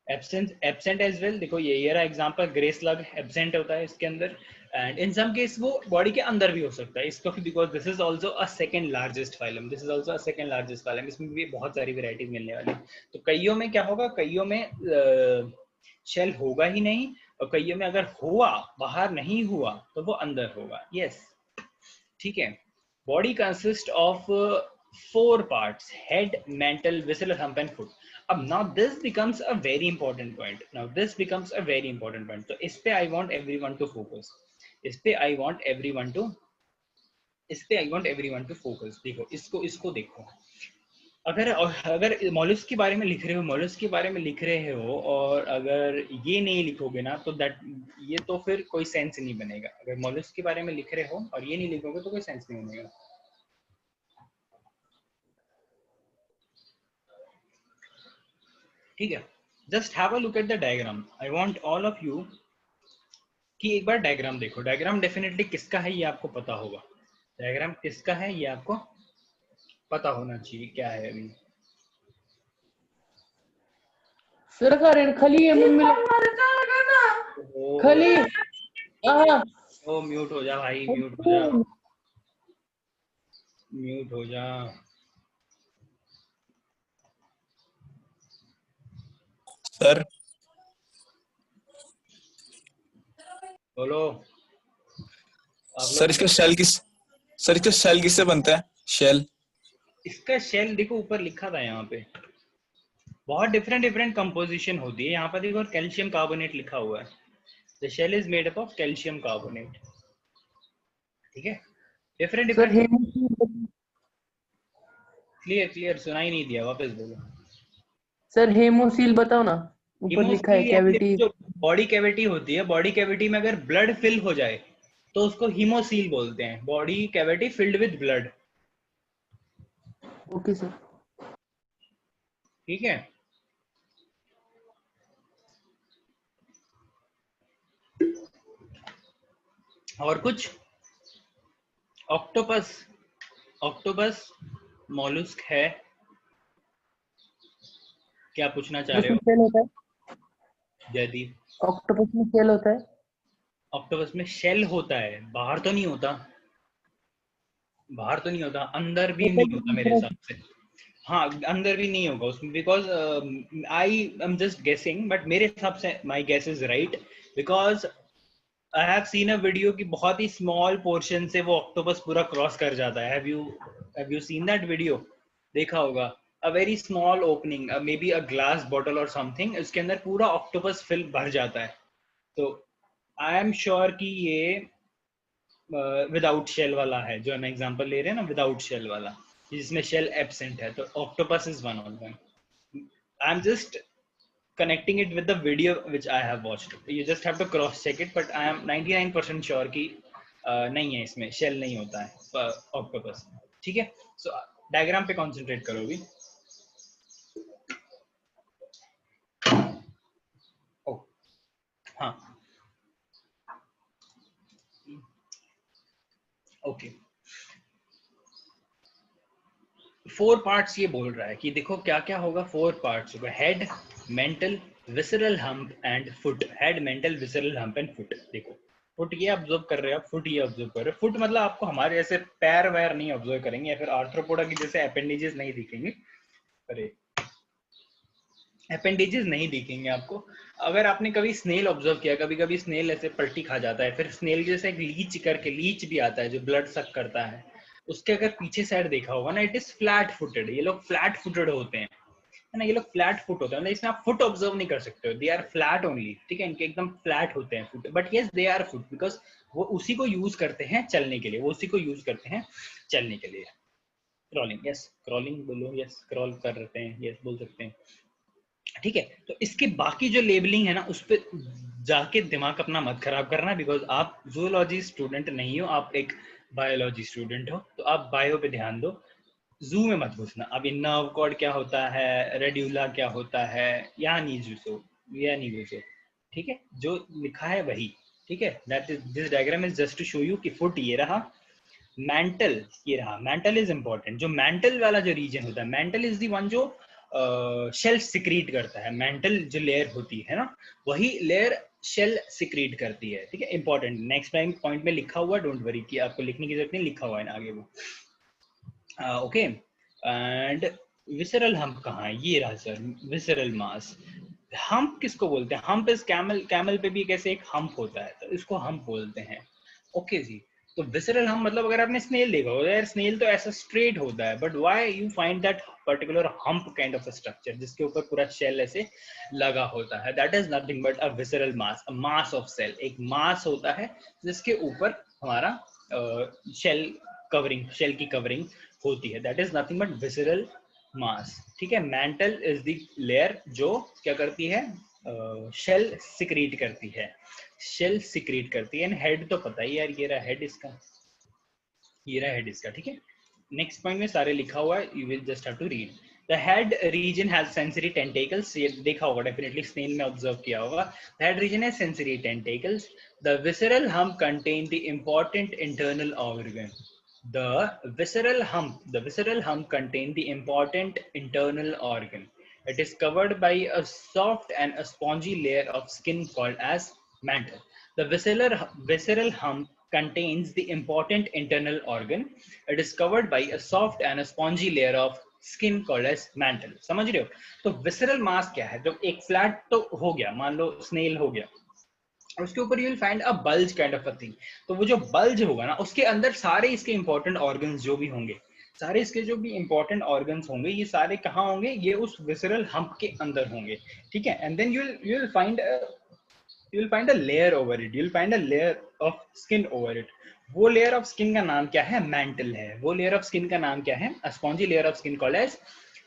एब्सेंट एज वेल। देखो ये रहा एग्जांपल, ग्रे स्लग एब्सेंट होता है इसके अंदर। एंड इन सम केस वो बॉडी के अंदर भी हो सकता है इसको, because this is also a second largest phylum, this is also a second largest phylum, इसमें भी बहुत सारी वैरायटीज मिलने वाली। तो कईयों में क्या होगा, कईयों में शेल होगा ही नहीं, और कईयों में अगर हुआ, बाहर नहीं हुआ, तो वो अंदर होगा। यस, ठीक है। Body consist of 4 parts, head, mental, whistle, thumb and foot. अब now this becomes a very important point, now this becomes a very important point, तो इस पे I want everyone to focus, इस पे I want everyone to focus। देखो इसको देखो, अगर मॉलस्क के बारे में लिख रहे हो, मॉलस्क के बारे में लिख रहे हो, और अगर ये नहीं लिखोगे ना, तो दैट ये तो फिर कोई सेंस नहीं बनेगा। अगर मॉलस्क के बारे में लिख रहे हो और ये नहीं लिखोगे तो कोई सेंस नहीं बनेगा। ठीक है, just have a look at the diagram. I want all of you कि एक बार डायग्राम देखो। डायग्राम डेफिनेटली किसका है ये आपको पता होगा, डायग्राम किसका है ये आपको पता होना चाहिए। क्या है अभी सर कारण खाली है मम्मी खाली। ओ म्यूट हो जा भाई, म्यूट हो जा, म्यूट हो जा। सर बोलो। सर इसका शेल किससे बनता है? शेल, इसका शेल देखो ऊपर लिखा था यहाँ पे, बहुत डिफरेंट कंपोजिशन होती है। यहाँ पर देखो कैल्शियम कार्बोनेट लिखा हुआ है, the shell is made up of calcium carbonate. ठीक है, डिफरेंट क्लियर सुनाई नहीं दिया, वापस बोलो। सर हेमोसील बताओ ना, ऊपर लिखा है कैविटी। जो बॉडी कैविटी होती है, बॉडी कैविटी में अगर ब्लड फिल हो जाए तो उसको हीमोसील बोलते हैं, body cavity filled with blood. Okay sir. ठीक है, और कुछ? ऑक्टोपस मॉलस्क है, क्या पूछना चाह रहे हो? शेल होता है, जयदीप? ऑक्टोपस में शेल होता है। ऑक्टोपस में शेल होता है, बाहर तो नहीं होता, बाहर तो नहीं होता, अंदर भी नहीं होता मेरे हिसाब से। हाँ, अंदर भी नहीं होगा उसमें, because I am just guessing, but मेरे हिसाब से my guess is right, because I have seen a video की बहुत ही स्मॉल पोर्शन से वो ऑक्टोपस पूरा क्रॉस कर जाता है। Have you seen that video? देखा होगा, a very small opening, may be a glass bottle और समथिंग, उसके अंदर पूरा ऑक्टोपस फिल भर जाता है। तो आई एम श्योर कि ये विदाउट शेल वाला है, जो हम एग्जांपल ले रहे हैं ना, विदाउट शेल वाला, जिसमें शेल एब्सेंट है, तो octopus is one of them. I am just connecting it with the video which I have watched. You just have to cross check it, but I am 99% sure कि नहीं है, इसमें shell नहीं होता है octopus. ठीक है, सो डायग्राम पे कंसंट्रेट करो भी. ओ हाँ, ओके. 4 पार्ट्स ये बोल रहा है कि देखो क्या क्या होगा. 4 पार्ट्स होगा, head, mental, visceral hump and foot. Head, mental, visceral hump and foot. देखो फुट ये ऑब्जर्व कर रहे हो आप, फुट ये ऑब्जर्व कर रहे हो. फुट मतलब आपको हमारे जैसे पैर वैर नहीं ऑब्जर्व करेंगे, या फिर आर्थ्रोपोडा की जैसे अपेंडेजेस नहीं दिखेंगे. अरे अपेंडेजेस नहीं दिखेंगे आपको. अगर आपने कभी स्नेल ऑब्जर्व किया, कभी कभी स्नेल ऐसे पलटी खा जाता है, फिर स्नेल जैसे एक लीच करके, लीच भी आता है जो ब्लड सक करता है, उसके अगर पीछे साइड देखा होगा ना, इट इज फ्लैट फुटेड. ये लोग फ्लैट फुटेड होते हैं, है ना. ये लोग फ्लैट फुट होते हैं, मतलब इसमें आप फुट ऑब्जर्व नहीं कर सकते हो. They are flat only. ठीक है, इनके एकदम फ्लैट होते हैं foot, but yes they are foot because वो उसी को यूज करते हैं चलने के लिए. वो उसी को यूज करते हैं चलने के लिए. क्रॉलिंग, यस क्रॉलिंग बोलो, यस क्रॉल कर रहे हैं, यस बोल सकते हैं. ठीक है, तो इसके बाकी जो लेबलिंग है ना, उस पर जाके दिमाग अपना मत खराब करना, बिकॉज आप जूलॉजी स्टूडेंट नहीं हो, आप एक बायोलॉजी स्टूडेंट हो. तो आप बायो पे ध्यान दो, जू में मत घुसना. अब ये नर्व कॉर्ड क्या होता है, रेड्यूला क्या होता है, यहाँ नहीं घुसो, या नहीं घुसो. ठीक है, जो लिखा है वही. ठीक है, that is, this diagram is just to show you कि फुट ये रहा, मेंटल ये रहा. Mantle is important. जो मेंटल वाला जो रीजन होता है, मेंटल इज द वन जो शेल सिक्रीट करता है. मेंटल जो लेयर होती है ना, वही लेयर शेल सिक्रीट करती है. ठीक है, इंपॉर्टेंट. नेक्स्ट टाइम पॉइंट में लिखा हुआ, डोंट वरी कि आपको लिखने की जरूरत नहीं, लिखा हुआ है ना आगे वो. ओके, एंड विसरल हम्प कहाँ है, ये रहा सर, विसरल मास. हम्प किसको बोलते हैं? Hump is camel. कैमल पे भी कैसे एक हम्प होता है, तो इसको हम्प बोलते हैं. ओके जी. तो विसरल हम्प मतलब अगर आपने स्नेल देखा हो यार, स्नेल तो ऐसा स्ट्रेट होता है, but why you find that particular hump kind of a structure जिसके ऊपर पूरा शेल ऐसे लगा होता है? That is nothing but a visceral mass, a mass of cell. एक मास होता है जिसके ऊपर हमारा शेल कवरिंग, शेल की कवरिंग होती है. That is nothing but visceral mass. ठीक है, मेंटल इज द लेयर जो क्या करती है, शेल सिक्रीट करती है, शेल सिक्रीट करती है. एंड हेड तो पता ही यार, ये रहा हेड इसका, ये रहा हेड इसका. ठीक है, नेक्स्ट पॉइंट में सारे लिखा हुआ है, you will just have to read. The head region has sensory tentacles. ये देखा होगा डेफिनेटली, स्नेल में ऑब्जर्व किया होगा. The head region has sensory tentacles. The visceral hump contain the important internal organ. The visceral hump contain the important internal organ. It is covered by a soft and a spongy layer of skin called as mantle. The visceral hump contains the important internal organ. It is covered by a soft and a spongy layer of skin called as mantle. समझ रहे हो? तो visceral mass क्या है? तो एक flat तो हो गया, मान लो स्नेल हो गया, उसके ऊपर you will find a bulge kind of a thing. तो वो जो बल्ज होगा ना, उसके अंदर सारे इसके इंपॉर्टेंट ऑर्गन्स जो भी होंगे, सारे इसके जो भी इंपॉर्टेंट ऑर्गन्स होंगे, ये सारे कहाँ होंगे? ये उस विसरल हम्प के अंदर होंगे. ठीक है, and then you will find a layer over it. You will find a layer of skin over it. वो लेयर ऑफ स्किन का नाम क्या है? मेंटल है. वो लेयर ऑफ स्किन का नाम क्या है? A spongy layer of skin called as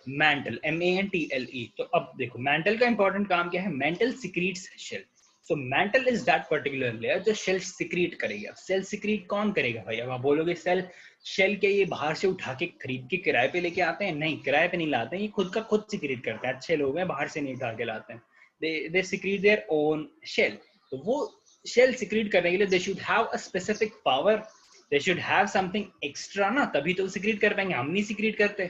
mantle, MANTLE. तो अब देखो मेंटल का इंपॉर्टेंट काम क्या है? Mantle secretes shell. So mantle is that particular layer जो शेल सिक्रीट करेगा. सेल सिक्रीट कौन करेगा भाई? अब आप बोलोगे सेल शेल के ये बाहर से उठा के खरीद के किराए पे लेके आते हैं? नहीं, किराए पे नहीं लाते हैं, ये खुद का खुद सिक्रीट करते हैं. अच्छे लोग हैं, बाहर से नहीं उठा के लाते हैं. they secrete their own shell. तो वो शेल सिक्रीट करने के लिए they should have a specific power, they should have something extra ना, तभी तो सिक्रीट कर पाएंगे. हम नहीं सिक्रीट करते.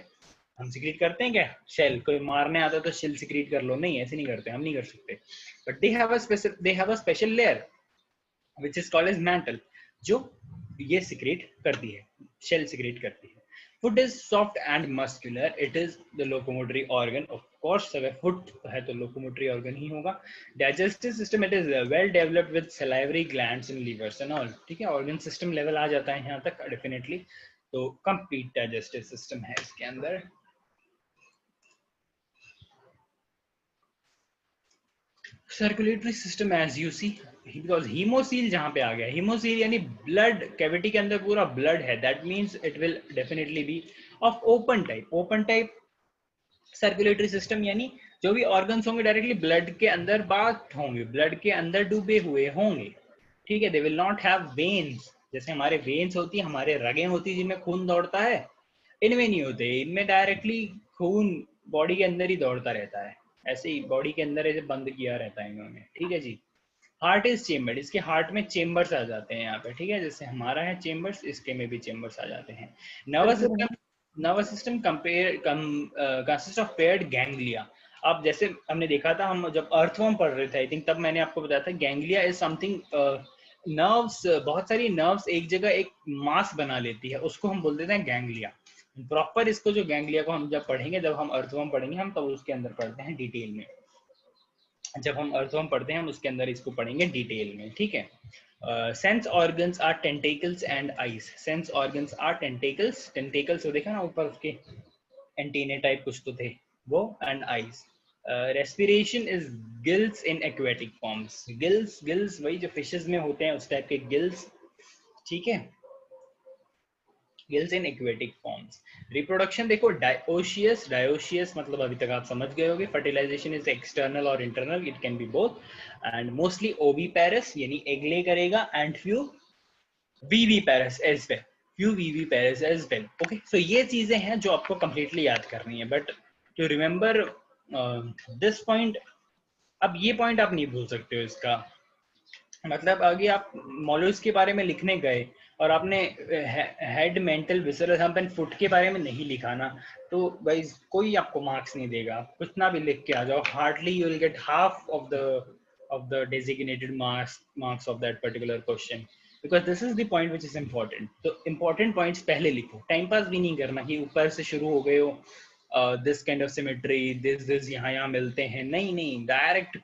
हम सिक्रीट करते हैं क्या? शेल कोई मारने आता है तो शेल सिक्रीट कर लो? नहीं, ऐसे नहीं करते, हम नहीं कर सकते. But they have a special layer which is called as mantle, जो ये सिक्रीट करती है, शेल सिक्रीट करती है. Foot is soft and muscular. It is the locomotory organ. Of course, अगर foot है तो locomotory organ ही होगा. Digestive system, it is well developed with salivary glands and livers and all. ठीक है, organ system level आ जाता है यहाँ तक definitely. तो complete digestive system है इसके अंदर. Circulatory system as you see, because haemocoel जहां पे आ गया, हीमोसील यानी ब्लड कैविटी के अंदर पूरा ब्लड है, that means it will definitely be of open type. Open type circulatory system यानी जो भी ऑर्गन्स होंगे डायरेक्टली ब्लड के अंदर बात होंगे, ब्लड के अंदर डूबे हुए होंगे, ठीक है। They will not have veins, जैसे हमारे वेन्स होती है, हमारे रगें होती है जिनमें खून दौड़ता है, इनमें नहीं होते, इनमें डायरेक्टली खून बॉडी के अंदर ही दौड़ता रहता है, ऐसे ही बॉडी के अंदर ऐसे बंद किया रहता है इन्होंने, ठीक है जी। हार्ट इज चेम्बर्ड, इसके हार्ट में चेम्बर्स आ जाते हैं यहाँ पे, ठीक है, जैसे हमारा है चेम्बर्स, इसके में भी चेम्बर्स आ जाते हैं। Nervous system consist of paired ganglia. अब जैसे हमने देखा था, हम जब अर्थवर्म पढ़ रहे थे आई थिंक, तब मैंने आपको बताया था गैंग्लिया इज समथिंग, नर्व्स, बहुत सारी नर्व्स एक जगह एक मास बना लेती है, उसको हम बोल देते हैं गैंग्लिया। प्रॉपर इसको जो गैंग्लिया को हम जब पढ़ेंगे, जब हम अर्थवर्म पढ़ेंगे हम, तब उसके अंदर पढ़ते हैं डिटेल में, जब हम अर्थवर्म पढ़ते हैं हम उसके अंदर इसको पढ़ेंगे डिटेल में, ठीक है। Sense organs are tentacles and eyes, sense organs are tentacles, tentacles वो देखा ना ऊपर उसके एंटीने टाइप कुछ तो थे वो, and eyes. Respiration is gills in aquatic forms, gills वही जो फिशेस में होते हैं उस टाइप के गिल्स, ठीक है, gills in aquatic forms. Reproduction देखो, डायोशियस मतलब अभी तक आप समझ गए होंगे, फर्टिलाइजेशन इज एक्सटर्नल और internal, it can be both, and mostly oviparous यानी एग ले करेगा, and few viviparous as well, okay. So ये चीजें हैं जो आपको कंप्लीटली याद करनी है, but to remember this point, अब ये पॉइंट आप नहीं भूल सकते हो इसका मतलब, आगे आप मॉल्यूस्क के बारे में लिखने गए और आपने head, mental, visceral hump and foot के बारे में नहीं लिखा ना, तो भाई कोई आपको मार्क्स नहीं देगा, कुछ ना भी लिख के आ जाओ, hardly you will get half of the designated marks of that particular question, because this is the point which is important. तो इंपॉर्टेंट पॉइंट्स पहले लिखो, टाइम पास भी नहीं करना कि ऊपर से शुरू हो गए हो, this kind of symmetry, this यहाँ मिलते हैं, नहीं, डायरेक्ट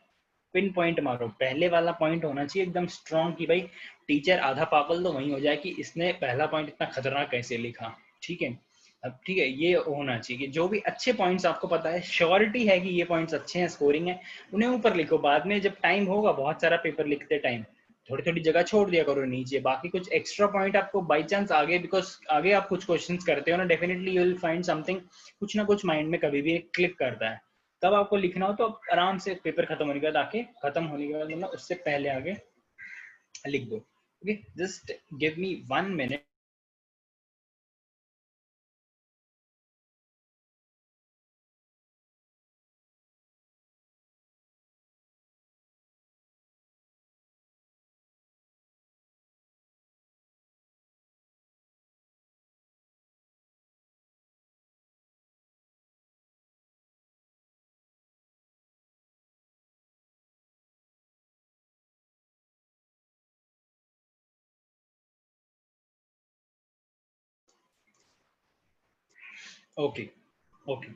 पिन पॉइंट मारो, पहले वाला पॉइंट होना चाहिए एकदम स्ट्रॉन्ग कि भाई टीचर आधा पागल तो वही हो जाए कि इसने पहला पॉइंट इतना खतरनाक कैसे लिखा, ठीक है। अब ठीक है, ये होना चाहिए कि जो भी अच्छे पॉइंट्स आपको पता है, श्योरिटी है कि ये पॉइंट्स अच्छे हैं, स्कोरिंग है, उन्हें ऊपर लिखो, बाद में जब टाइम होगा बहुत सारा पेपर लिखते टाइम थोड़ी थोड़ी जगह छोड़ दिया करो नीचे, बाकी कुछ एक्स्ट्रा पॉइंट आपको बाई चांस आगे, बिकॉज आगे आप कुछ क्वेश्चंस करते हो ना, definitely you will find something, कुछ ना कुछ माइंड में कभी भी क्लिक करता है, तब आपको लिखना हो तो आराम से पेपर खत्म होने के बाद आके, खत्म होने के बाद मतलब उससे पहले आगे लिख दो, okay. Just give me 1 minute। Okay okay,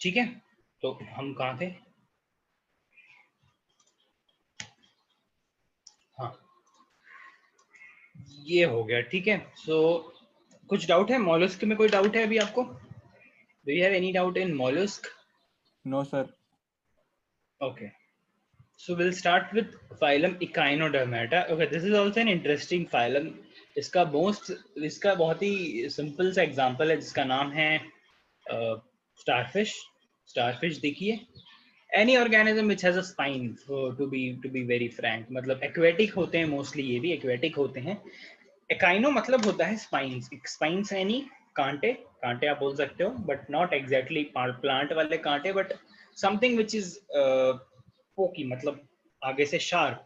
ठीक है, तो हम कहाँ थे? हाँ, ये हो गया, ठीक है। सो कुछ डाउट है मॉलस्क में? कोई डाउट है अभी आपको? Do you have any doubt in mollusc? No sir. Okay, so we'll start with phylum Echinodermata. Okay, this is also an interesting phylum. इसका बहुत ही सिंपल सा एग्जांपल है जिसका नाम है स्टारफिश देखिए, any organism which has a spine, to be very frank, मतलब aquatic होते हैं मोस्टली, ये भी एक्वेटिक होते हैं। एकाइनो मतलब होता है स्पाइन्स यानी कांटे आप बोल सकते हो, बट नॉट एग्जैक्टली प्लांट वाले कांटे, but something which is poky, मतलब आगे से शार्प,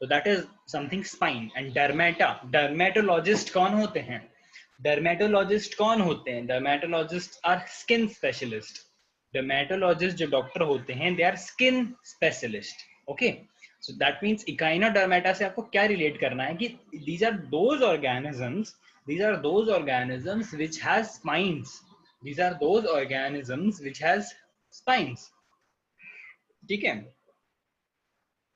तो that is something spine. And dermatologist कौन होते हैं? Dermatologist are skin specialist. Dermatologist जो डॉक्टर होते हैं, they are skin specialist, okay. So that means Echinodermata से आपको क्या रिलेट करना है कि these are those organisms which has spines, ठीक है।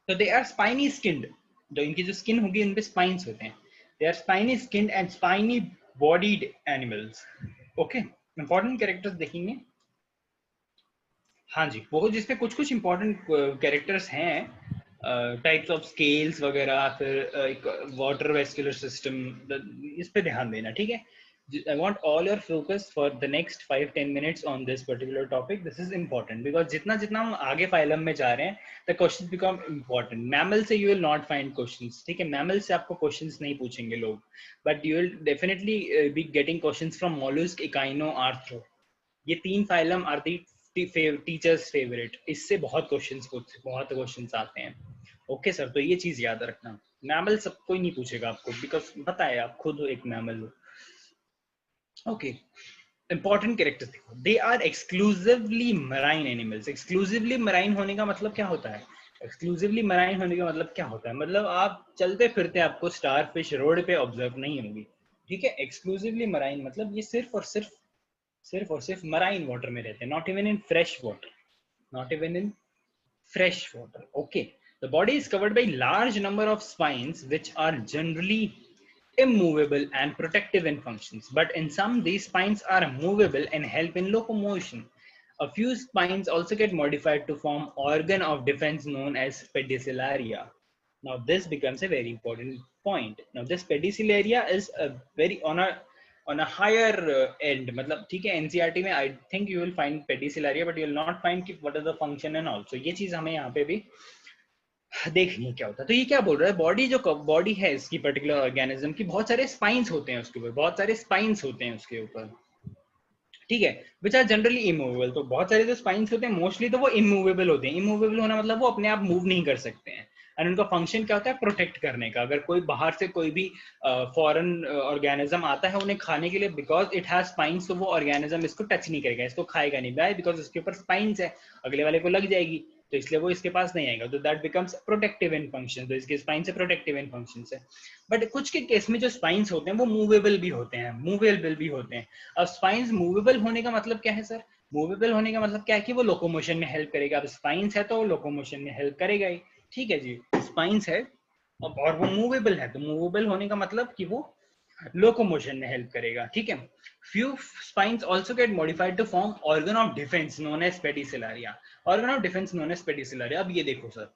तो दे आर स्पाइनी स्किन्ड, जो इनकी जो स्किन होगी उन पे स्पाइन्स होते हैं, they are spiny skinned and spiny bodied animals, okay. Important characters देखेंगे, हाँ जी, वो जिसपे कुछ इंपॉर्टेंट कैरेक्टर्स हैं, टाइप्स ऑफ स्केल्स वगैरह, फिर एक वाटर वेस्कुलर सिस्टम, इस पे ध्यान देना, ठीक है। I want all your focus for the next 5-10 minutes on this particular topic. This is important because जितना जितना हम आगे phylum में जा रहे हैं, the questions become important. Mammal से you will not find questions. ठीक है, mammal से आपको questions नहीं पूछेंगे लोग, but you will definitely be getting questions from mollusk, echino, arthro. ये तीन phylum are the teachers favorite. इससे बहुत questions आते हैं. ओके सर, तो ये चीज याद रखना. मैमल सब कोई नहीं पूछेगा आपको, बिकॉज पता है आप खुद एक मैमल हो. ओके, इंपॉर्टेंट कैरेक्टर्स देखो. They are exclusively marine animals. Exclusively marine होने का मतलब क्या होता है? एक्सक्लूसिवली मराइन होने का मतलब क्या होता है? मतलब आप चलते फिरते आपको स्टार फिश रोड पे ऑब्जर्व नहीं होगी. ठीक है, एक्सक्लूसिवली मराइन मतलब ये सिर्फ और सिर्फ मराइन वाटर में रहते हैं, not even in fresh water. Not even in fresh water. Okay. The body is covered by large number of spines which are generally immovable and protective in functions. But in some, these spines are movable and help in locomotion. A few spines also get modified to form organ of defense known as pedicelaria. Now this becomes a very important point. Now this pedicelaria is a very on a higher end. मतलब ठीक है, NCERT में I think you will find pedicelaria, but you will not find what is the function and all. So ये चीज हमें यहाँ पे भी देखिए क्या होता है. तो ये क्या बोल रहा है? बॉडी है इसकी पर्टिकुलर ऑर्गेनिज्म की, बहुत सारे स्पाइंस होते हैं उसके ऊपर, बहुत सारे स्पाइंस होते हैं उसके ऊपर. ठीक है, विच आर जनरली इमूवेबल. तो बहुत सारे जो स्पाइंस होते हैं मोस्टली तो वो इमूवेबल होते हैं. इमूवेबल होना मतलब वो अपने आप मूव नहीं कर सकते हैं. और उनका फंक्शन क्या होता है? प्रोटेक्ट करने का. अगर कोई बाहर से कोई भी फॉरेन ऑर्गेनिज्म आता है उन्हें खाने के लिए, बिकॉज इट हैज स्पाइंस, तो वो ऑर्गेनिज्म इसको टच नहीं करेगा, इसको खाएगा नहीं. वाई? बिकॉज उसके ऊपर स्पाइंस है, अगले वाले को लग जाएगी, तो इसलिए वो इसके पास नहीं आएगा. तो that becomes protective in function. तो इसके स्पाइन से प्रोटेक्टिव इन फंक्शन है. बट कुछ के केस में जो स्पाइंस होते हैं वो मूवेबल भी होते हैं. अब स्पाइंस मूवेबल होने का मतलब क्या है सर? मूवेबल होने का मतलब क्या है कि वो लोकोमोशन में हेल्प करेगा. अब स्पाइंस है तो वो लोकोमोशन में हेल्प करेगा ही. ठीक है जी, स्पाइंस है और वो मूवेबल है, तो मूवेबल होने का मतलब कि वो लोकोमोशन में हेल्प करेगा. ठीक है. Few spines also get modified to form organ of defense known as pedicelaria. Organ of defense known as pedicelaria. अब ये देखो सर,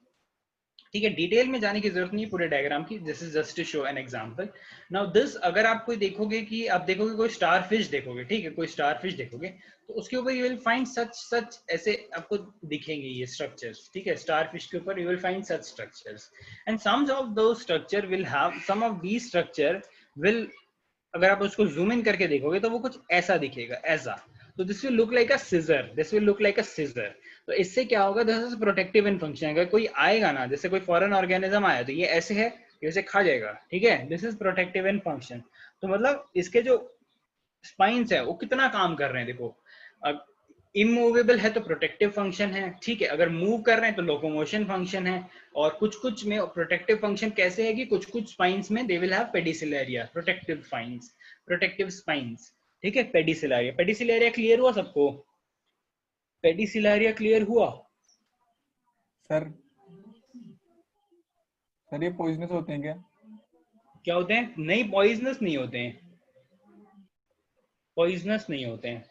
ठीक है, डिटेल में जाने की जरूरत नहीं पूरे डायग्राम की. This is just to show an example. Now this, अगर आप कोई देखोगे कि आप देखोगे कोई स्टार फिश देखोगे, ठीक है, कोई स्टार फिश देखोगे, तो उसके ऊपर यू विल फाइंड सच ऐसे आपको दिखेंगे ये स्ट्रक्चर्स. ठीक है, स्टार फिश के ऊपर you will find such structures, and some of those structure will have, some of these structure will, अगर आप उसको जूम इन करके देखोगे तो वो कुछ ऐसा दिखेगा, ऐसा. तो this will look like a scissor. तो इससे क्या होगा? This is protective in function. अगर कोई आएगा ना, जैसे कोई फॉरेन ऑर्गेनिज्म आया तो ये ऐसे है, ये उसे खा जाएगा. ठीक है, this is protective in function. तो मतलब इसके जो स्पाइंस है वो कितना काम कर रहे हैं देखो. इमूवेबल है तो प्रोटेक्टिव फंक्शन है. ठीक है, अगर मूव कर रहे हैं तो लोकोमोशन फंक्शन है. और कुछ में प्रोटेक्टिव फंक्शन कैसे है कि कुछ स्पाइंस में they will have pedicellariae, protective spines. ठीक है, पेडिसिलेरिया क्लियर हुआ सबको? पेडिसिलेरिया क्लियर हुआ? सर ये पॉइजनस होते हैं क्या? क्या होते हैं? नहीं, पॉइजनस नहीं होते हैं.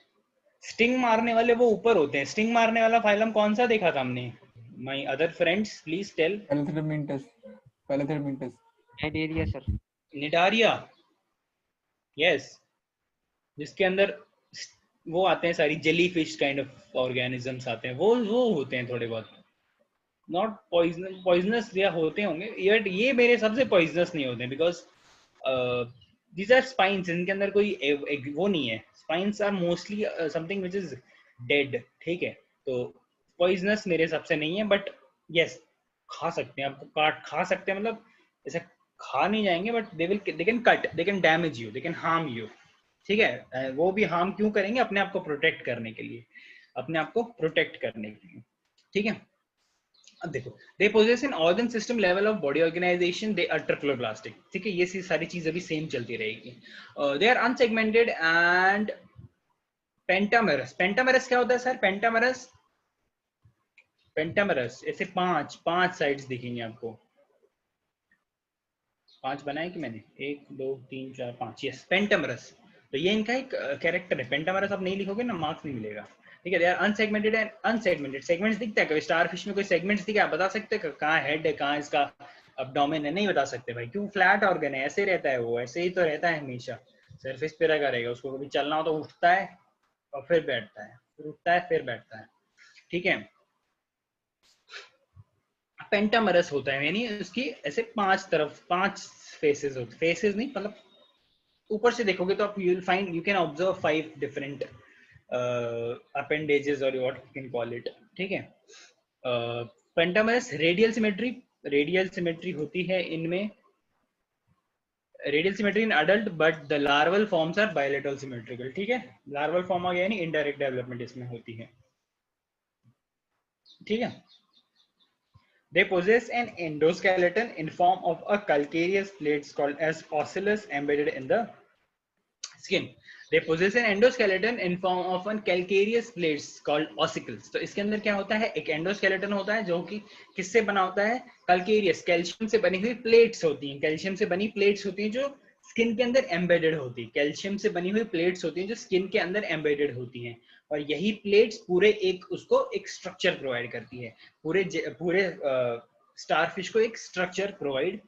स्टिंग मारने वाले वो ऊपर होते हैं. स्टिंग मारने वाला फाइलम कौन सा देखा था हमने? My other friends please tell. Platyhelminthes. Cnidaria sir. Cnidaria, yes, जिसके अंदर वो आते हैं सारी जेलीफिश काइंड ऑफ ऑर्गेनिजम्स आते हैं, वो होते हैं थोड़े बहुत. नॉट पॉइजनस या होते होंगे, बट ये मेरे सबसे पॉइजनस नहीं होते, बिकॉज दीज आर स्पाइंस. इनके अंदर कोई वो नहीं है. Spines are mostly something which is dead. ठीक है, तो पॉइजनस मेरे हिसाब से नहीं है. बट यस, खा सकते हैं, आपको खा सकते हैं, मतलब ऐसा खा नहीं जाएंगे, but they can cut, they can damage you, they can harm you. ठीक है, वो भी हार्म क्यों करेंगे? अपने आप को प्रोटेक्ट करने के लिए. ठीक है. अब देखो, they possess an organ system level of body organization, they are triploblastic. ठीक है, ये सारी चीज अभी सेम चलती रहेगी. They are unsegmented and pentamerous. Pentamerous क्या होता है सर? पेंटामेरस ऐसे पांच साइड्स दिखेंगे आपको. 5 बनाए कि मैंने? 1 2 3 4 5. Yes, pentamerous. तो ये इनका एक कैरेक्टर है. पेंटामेरस आप नहीं लिखोगे ना, मार्क्स नहीं मिलेगा. ठीक है, they are unsegmented and unsegmented. Segments दिखता है कभी स्टार फिश में? कोई सेगमेंट्स दिखे? आप बता सकते हैं कहाँ हेड है, कहाँ इसका अब्डोमेन है? नहीं बता सकते भाई, क्यों? फ्लैट ऑर्गन है, ऐसे रहता है वो, ऐसे ही तो रहता है हमेशा. सरफेस पे रखा रहेगा, उसको कभी चलना हो तो उठता है और फिर बैठता है, फिर उठता है फिर बैठता है, ठीक है। पेंटामरस होता है, यानी उसकी ऐसे 5 फेसेस होते, फेसेस नहीं मतलब ऊपर से देखोगे तो आप you will find, you can observe 5 different appendages और what you can call it, ठीक है। पेंटामरस रेडियल सिमेट्री होती है इनमें, radial symmetry in adult, but the larval forms are bilateral symmetrical, ठीक है। लार्वल फॉर्म आ गया यानी इनडायरेक्ट डेवलपमेंट इसमें होती है, ठीक है। They possess an endoskeleton in form of a calcareous plates called as ocelus embedded in the skin. They possess an endoskeleton in form of a calcareous plates called ossicles. तो इसके अंदर क्या होता है, एक एंडोस्केलेटन होता है जो कि किससे बना होता है, कैल्केरियस, कैल्शियम से बनी हुई प्लेट्स होती हैं, कैल्शियम से बनी प्लेट्स होती हैं जो स्किन के अंदर एम्बेडेड होती है, कैल्शियम से बनी हुई प्लेट्स होती हैं जो स्किन के अंदर एम्बेडेड होती हैं, और यही प्लेट्स पूरे एक उसको एक स्ट्रक्चर प्रोवाइड करती है, पूरे स्टारफिश को एक स्ट्रक्चर प्रोवाइड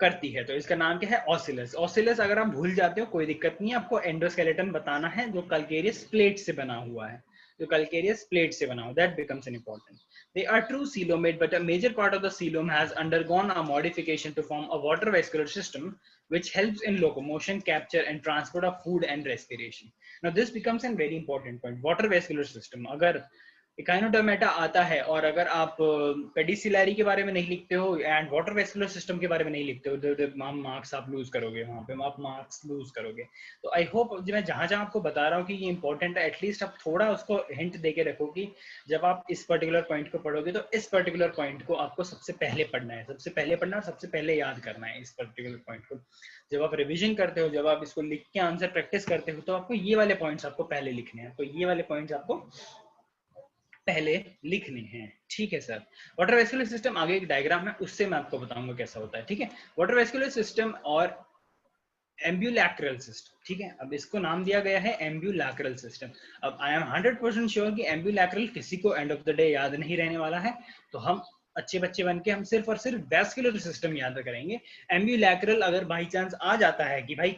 करती है। तो इसका नाम क्या है, ऑसिलस। ऑसिलस अगर आप भूल जाते हो कोई दिक्कत नहीं है, आपको एंडोस्केलेटन बताना है जो कैल्केरियस प्लेट से बना हुआ है, जो कैल्केरियस प्लेट से बना हुआ, that becomes an important. They are true coelomate, but a major part of the coelom has undergone a modification to form a water vascular system which helps in locomotion, capture and transport of food and respiration. Now this becomes a very important point. Water vascular system, अगर Echinodermata आता है और अगर आप पेडिसिलरी के बारे में नहीं लिखते हो एंड वाटर वेस्कुलर सिस्टम के बारे में नहीं लिखते हो, मार्क्स आप लूज करोगे, वहां पे आप मार्क्स लूज करोगे। तो आई होप मैं जहां जहां आपको बता रहा हूँ कि ये इंपॉर्टेंट है, एटलीस्ट आप थोड़ा उसको हिंट दे के रखो कि जब आप इस पर्टिकुलर पॉइंट को पढ़ोगे तो इस पर्टिकुलर पॉइंट को आपको सबसे पहले पढ़ना है, सबसे पहले पढ़ना और सबसे पहले याद करना है इस पर्टिकुलर पॉइंट को। जब आप रिविजन करते हो, जब आप इसको लिख के आंसर प्रैक्टिस करते हो, तो आपको ये वाले पॉइंट्स आपको पहले लिखने हैं, तो ये वाले पॉइंट्स आपको पहले लिखने हैं, ठीक है सर। वाटर वेस्कुलर सिस्टम आगे एक डायग्राम है, उससे मैं आपको बताऊंगा कैसा होता है, ठीक है। वाटर वेस्कुलर सिस्टम और एम्ब्यूलैक्रल सिस्टम, ठीक है। अब इसको नाम दिया गया है एम्ब्यूलैक्रल सिस्टम। अब आई एम 100% श्योर कि एम्ब्यूलैक्रल किसी को एंड ऑफ द डे याद नहीं रहने वाला है, तो हम अच्छे बच्चे बन के हम सिर्फ और सिर्फ वेस्कुलर सिस्टम याद करेंगे। एम्ब्यूलैक्रल अगर बाई चांस आ जाता है कि भाई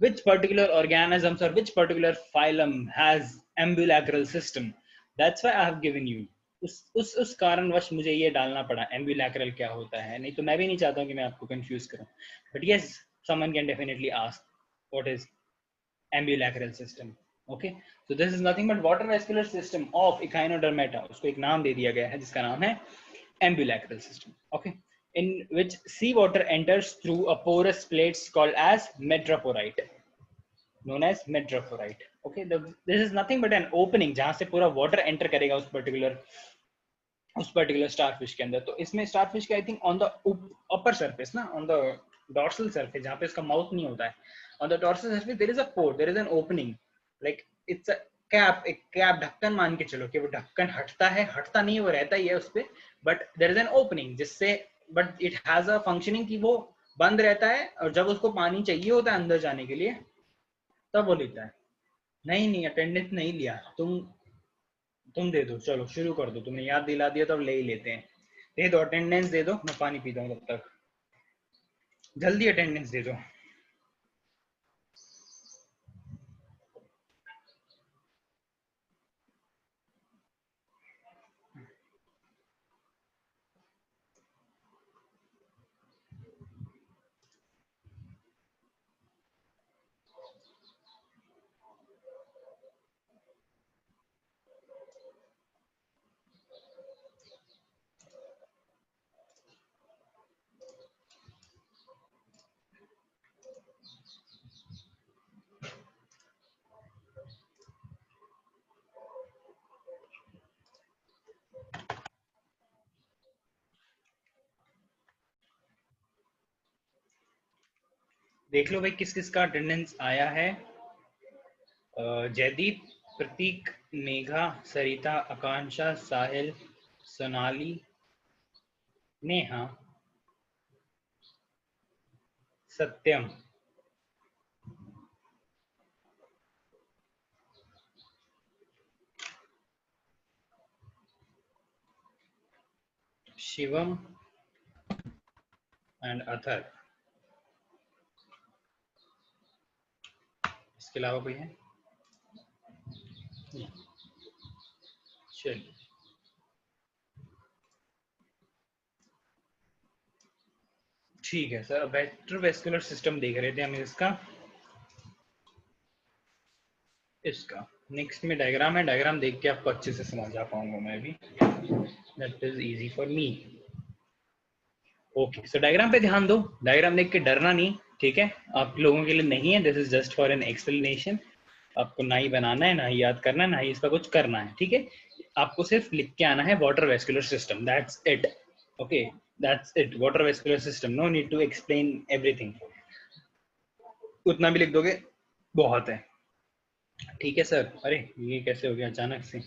which particular organisms or which particular phylum has ambulacral system, that's why I have given you, उस कारणवश मुझे ये डालना पड़ा ambulacral क्या होता है, नहीं तो मैं भी नहीं चाहता हूँ कि मैं आपको कंफ्यूज करूं, but yes someone can definitely ask what is ambulacral system, okay। So this is nothing but water vascular system of echinodermata, उसको एक नाम दे दिया गया है जिसका नाम है ambulacral system, okay, in which seawater enters through a porous plates called as metroporite, known as metroporite, okay। This is nothing but an opening जहां से पूरा water enter करेगा उस particular starfish के अंदर। तो इसमें starfish का I think on the upper surface ना, on the dorsal surface जहां पे इसका mouth नहीं होता है, on the dorsal surface there is a pore, there is an opening, like it's a cap, एक कैप ढक्कन मान के चलो कि वो ढक्कन हटता है, हटता नहीं, वो रहता ही है उस पे, but there is an opening जिससे, but it has a functioning कि वो बंद रहता है और जब उसको पानी चाहिए होता है अंदर जाने के लिए तब वो लेता है। नहीं अटेंडेंस नहीं लिया, तुम दे दो, चलो शुरू कर दो, तुमने याद दिला दिया तो अब ले ही लेते हैं, दे दो अटेंडेंस दे दो, मैं पानी पीता हूँ तब तक, जल्दी अटेंडेंस दे दो। देख लो भाई किस किस का अटेंडेंस आया है। जयदीप, प्रतीक, मेघा, सरिता, आकांक्षा, साहिल, सोनाली, नेहा, सत्यम, शिवम एंड अथर। इसके अलावा कोई है? चलिए, ठीक है सर। वेस्कुलर सिस्टम देख रहे थे हम इसका नेक्स्ट में डायग्राम है। डायग्राम देख के आपको अच्छे से समझ आ पाऊंगा मैं भी, that is easy for me. Okay, so diagram पे ध्यान दो। डायग्राम देख के डरना नहीं, ठीक है? आप लोगों के लिए नहीं है, this is just for an explanation. आपको ना ही बनाना है, ना ही याद करना है, ना ही इसका कुछ करना है, ठीक है? आपको सिर्फ लिख के आना है water vascular system, that's it. Okay, that's it, water vascular system. No need to explain everything, उतना भी लिख दोगे बहुत है, ठीक है सर? अरे ये कैसे हो गया अचानक से?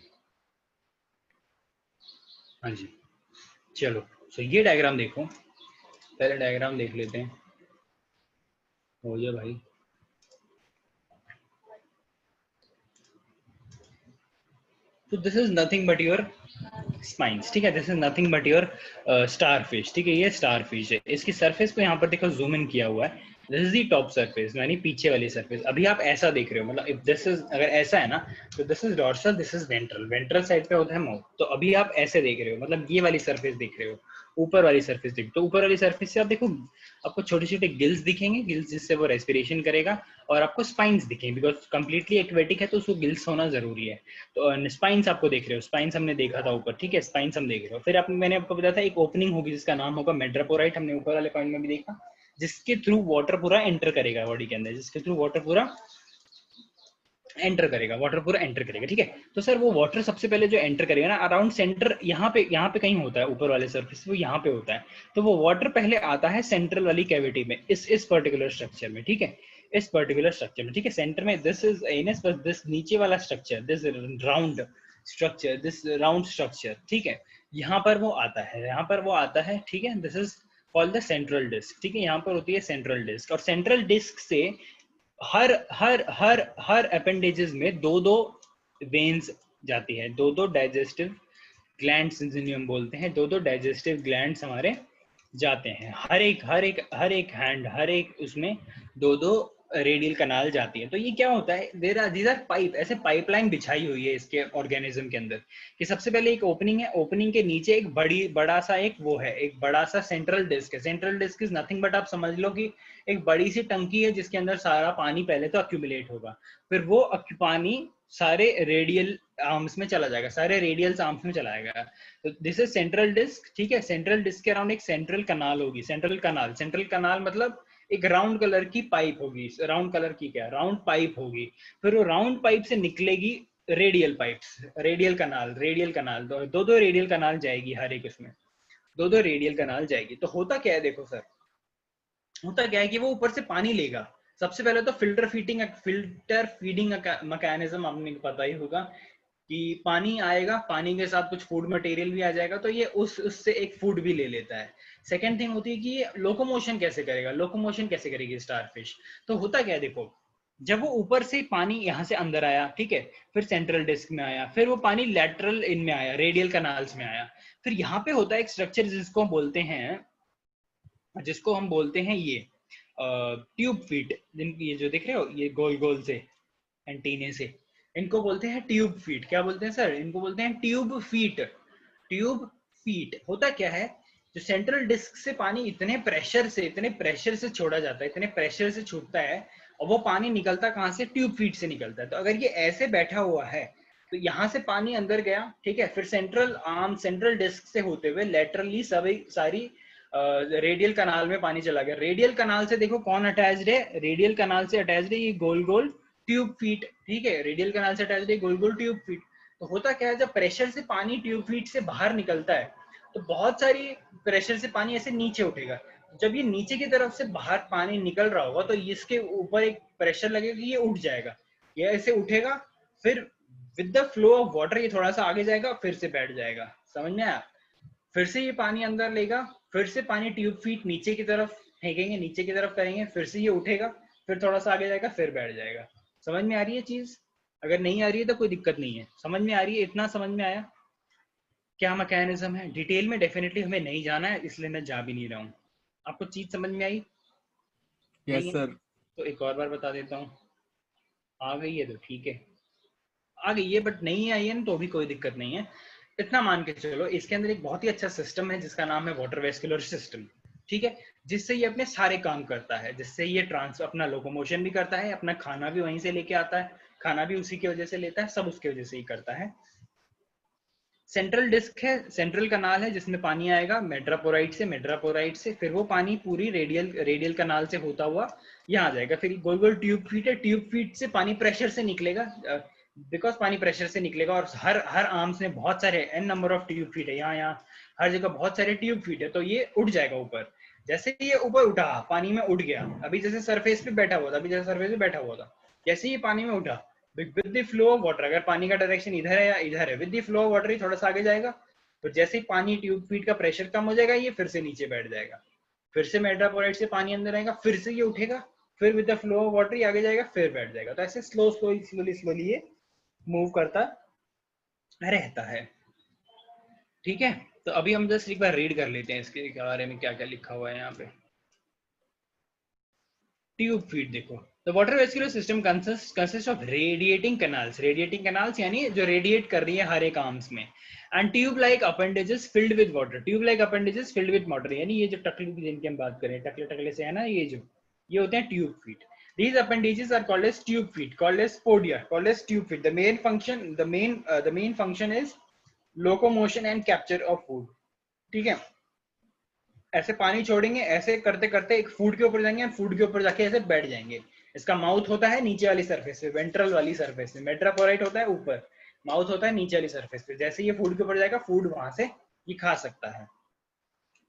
हाँ जी, चलो। सो ये डायग्राम देखो, पहले डायग्राम देख लेते हैं। हो गया भाई। तो this is nothing but your spines, ठीक है? This is nothing but your star fish, ठीक है? ये स्टार फिश है। इसकी सरफेस को यहाँ पर देखो, जूम इन किया हुआ है। This is the top surface, यानी पीछे वाली सरफेस। अभी आप ऐसा देख रहे हो, मतलब इफ दिस इज, अगर ऐसा है ना, तो this is dorsal, this is ventral. Ventral side पे होता है माउथ। तो अभी आप ऐसे देख रहे हो, मतलब ये वाली सरफेस देख रहे हो, ऊपर वाली सरफेस देख। तो ऊपर वाली सरफेस से आप देखो, आपको छोटे छोटे गिल्स दिखेंगे, गिल्स जिससे वो रेस्पिरेशन करेगा। और आपको स्पाइंस दिखेंगे, बिकॉज कंप्लीटली एक्वेटिक है तो उसको गिल्स होना जरूरी है। तो स्पाइंस आपको देख रहे हो, स्पाइंस हमने देखा था ऊपर, ठीक है? स्पाइंस हम देख रहे हो। फिर मैंने आपको बताया था एक ओपनिंग होगी जिसका नाम होगा मेड्रापोराइट, हमने ऊपर वाले पॉइंट में भी देखा, जिसके थ्रू वाटर पूरा एंटर करेगा बॉडी के अंदर, जिसके थ्रू वाटर पूरा एंटर करेगा, ठीक है? तो सर वो वाटर सबसे पहले जो एंटर करेगा ना, अराउंड सेंटर, यहाँ पे कहीं होता है, ऊपर वाले सरफेस वो यहाँ पे होता है। तो वो वाटर पहले आता है सेंट्रल वाली कैविटी में, इस पर्टिकुलर स्ट्रक्चर में, ठीक है? इस पर्टिकुलर स्ट्रक्चर में, ठीक है? सेंटर में दिस इज एनस, बस दिस नीचे वाला structure, this round structure, this round structure, ठीक है? यहाँ पर वो आता है, ठीक है? This is called the central disc, ठीक है? यहाँ पर होती है सेंट्रल डिस्क। और सेंट्रल डिस्क से हर हर हर हर अपेंडेजेस में दो वेन्स जाती है, दो डाइजेस्टिव ग्लैंड्स जिन्हें हम बोलते हैं, दो डाइजेस्टिव ग्लैंड्स हमारे जाते हैं। हर एक हैंड, हर एक उसमें दो रेडियल कनाल जाती है। तो ये क्या होता है, दीज आर पाइप, ऐसे पाइपलाइन बिछाई हुई है इसके ऑर्गेनिज्म के अंदर, कि सबसे पहले एक ओपनिंग है, ओपनिंग के नीचे एक बड़ा सा एक वो है, एक बड़ा सा सेंट्रल डिस्क है। Central disc is nothing but, आप समझ लो कि एक बड़ी सी टंकी है जिसके अंदर सारा पानी पहले तो अक्यूमुलेट होगा, फिर वो पानी सारे रेडियल आर्म्स में चला जाएगा, सारे रेडियल आर्म्स में चला जाएगा। तो दिस इज सेंट्रल डिस्क, ठीक है? सेंट्रल डिस्क के अराउंड एक सेंट्रल कनाल होगी। सेंट्रल कनाल मतलब एक राउंड कलर की पाइप होगी। राउंड कलर की क्या, राउंड पाइप होगी। फिर वो राउंड पाइप से निकलेगी रेडियल पाइप्स, रेडियल कनाल दो रेडियल कनाल जाएगी हर एक, उसमें दो रेडियल कनाल जाएगी। तो होता क्या है, देखो सर, होता क्या है कि वो ऊपर से पानी लेगा। सबसे पहले तो फिल्टर फीडिंग मैकेनिज्म आपने पता ही होगा कि पानी आएगा, पानी के साथ कुछ फूड मटेरियल भी आ जाएगा, तो ये उससे एक फूड भी ले लेता है। सेकेंड थिंग होती है कि ये लोकोमोशन कैसे करेगी स्टारफिश। तो होता क्या है, देखो, जब वो ऊपर से पानी यहाँ से अंदर आया, ठीक है, फिर सेंट्रल डिस्क में आया, फिर वो पानी लैटरल इनमें आया, रेडियल कनाल्स में आया, फिर यहाँ पे होता है एक स्ट्रक्चर जिसको हम बोलते हैं ये ट्यूब फीट। ये जो देख रहे हो, ये गोल गोल से एंटीने से, इनको बोलते हैं ट्यूब फीट। क्या बोलते हैं सर? इनको बोलते हैं ट्यूब फीट। होता क्या है, जो सेंट्रल डिस्क से पानी इतने प्रेशर से छोड़ा जाता है, इतने प्रेशर से छूटता है, और वो पानी निकलता कहाँ से? ट्यूब फीट से निकलता है। तो अगर ये ऐसे बैठा हुआ है, तो यहाँ से पानी अंदर गया, ठीक है, फिर सेंट्रल डिस्क से होते हुए लेटरली सारी रेडियल कनाल में पानी चला गया। रेडियल कनाल से देखो कौन अटैच्ड है, रेडियल कनाल से अटैच्ड है ये गोल गोल ट्यूब फीट, ठीक है? रेडियल कनाल से अटैच्ड है गोल गोल ट्यूब फीट। तो होता क्या है, जब प्रेशर से पानी ट्यूब फीट से बाहर निकलता है, तो बहुत सारी प्रेशर से पानी ऐसे नीचे उठेगा। जब ये नीचे की तरफ से बाहर पानी निकल रहा होगा, तो इसके ऊपर एक प्रेशर लगेगा, ये उठ जाएगा, ये ऐसे उठेगा, फिर with the flow of water ये थोड़ा सा आगे जाएगा, फिर से बैठ जाएगा। समझ में आया? फिर से ये पानी अंदर लेगा, फिर से पानी ट्यूब फीट नीचे की तरफ फेंकेंगे, नीचे की तरफ करेंगे, फिर से ये उठेगा, फिर थोड़ा सा आगे जाएगा, फिर बैठ जाएगा। समझ में आ रही है चीज? अगर नहीं आ रही है तो कोई दिक्कत नहीं है। समझ में आ रही है? इतना समझ में आया क्या मैकेनिज्म है? डिटेल में डेफिनेटली हमें नहीं जाना है, इसलिए मैं जा भी नहीं रहा हूँ। आपको चीज समझ में आई? Yes sir. तो एक और बार बता देता हूँ। आ गई है तो ठीक है, आ गई है, बट नहीं आई है ना तो भी कोई दिक्कत नहीं है। इतना मान के चलो इसके अंदर एक बहुत ही अच्छा सिस्टम है जिसका नाम है वाटर वेस्कुलर सिस्टम, ठीक है, जिससे ये अपने सारे काम करता है, जिससे ये अपना लोकोमोशन भी करता है, अपना खाना भी वहीं से लेके आता है, खाना भी उसी की वजह से लेता है, सब उसकी वजह से ही करता है। सेंट्रल डिस्क है, सेंट्रल कनाल है जिसमें पानी आएगा मेट्रापोराइट से फिर वो पानी पूरी रेडियल कनाल से होता हुआ यहाँ आ जाएगा, फिर गोल गोल ट्यूब फीट है, ट्यूब फीट से पानी प्रेशर से निकलेगा, बिकॉज पानी प्रेशर से निकलेगा, और हर आर्म्स में बहुत सारे an number of tube feet है, यहाँ हर जगह बहुत सारे ट्यूब फीट है, तो ये उठ जाएगा ऊपर। जैसे ये ऊपर उठा पानी में उठ गया, अभी जैसे सरफेस पे बैठा हुआ था, जैसे ये पानी में उठा with the flow of water, अगर पानी का डायरेक्शन इधर है या इधर है, with the flow of water ही थोड़ा सा आगे जाएगा, तो जैसे ही पानी ट्यूब फीट का प्रेशर कम हो जाएगा ये फिर से नीचे बैठ जाएगा, फिर से मेट्रापोराइट से पानी अंदर आएगा, फिर से ये उठेगा, फिर with the flow of water ही आगे जाएगा, फिर बैठ जाएगा। तो ऐसे स्लोली ये मूव करता रहता है, ठीक है। तो अभी हम जस्ट एक बार रीड कर लेते हैं इसके बारे में क्या क्या लिखा हुआ है यहाँ पे। ट्यूब फीट देखो, the water vascular system consist of radiating canals यानी जो रेडिएट कर रही है हर एक आर्म्स में, and tube like appendages filled with water, यानी ये जो टकले जिनकी हम बात करें, टकले से है ना, ये होते हैं tube feet. These appendages are called as tube feet, called as podia, called as tube feet. The main function is locomotion and capture of food. ठीक है, ऐसे पानी छोड़ेंगे, ऐसे करते करते एक फूड के ऊपर जाएंगे, फूड के ऊपर जाके ऐसे बैठ जाएंगे। इसका माउथ होता है नीचे वाली सरफेस पे, वेंट्रल वाली सरफेस पे, मेट्रापोराइट होता है ऊपर, माउथ होता है नीचे वाली सरफेस पे। जैसे ये फूड के ऊपर जाएगा, फूड वहां से ये खा सकता है,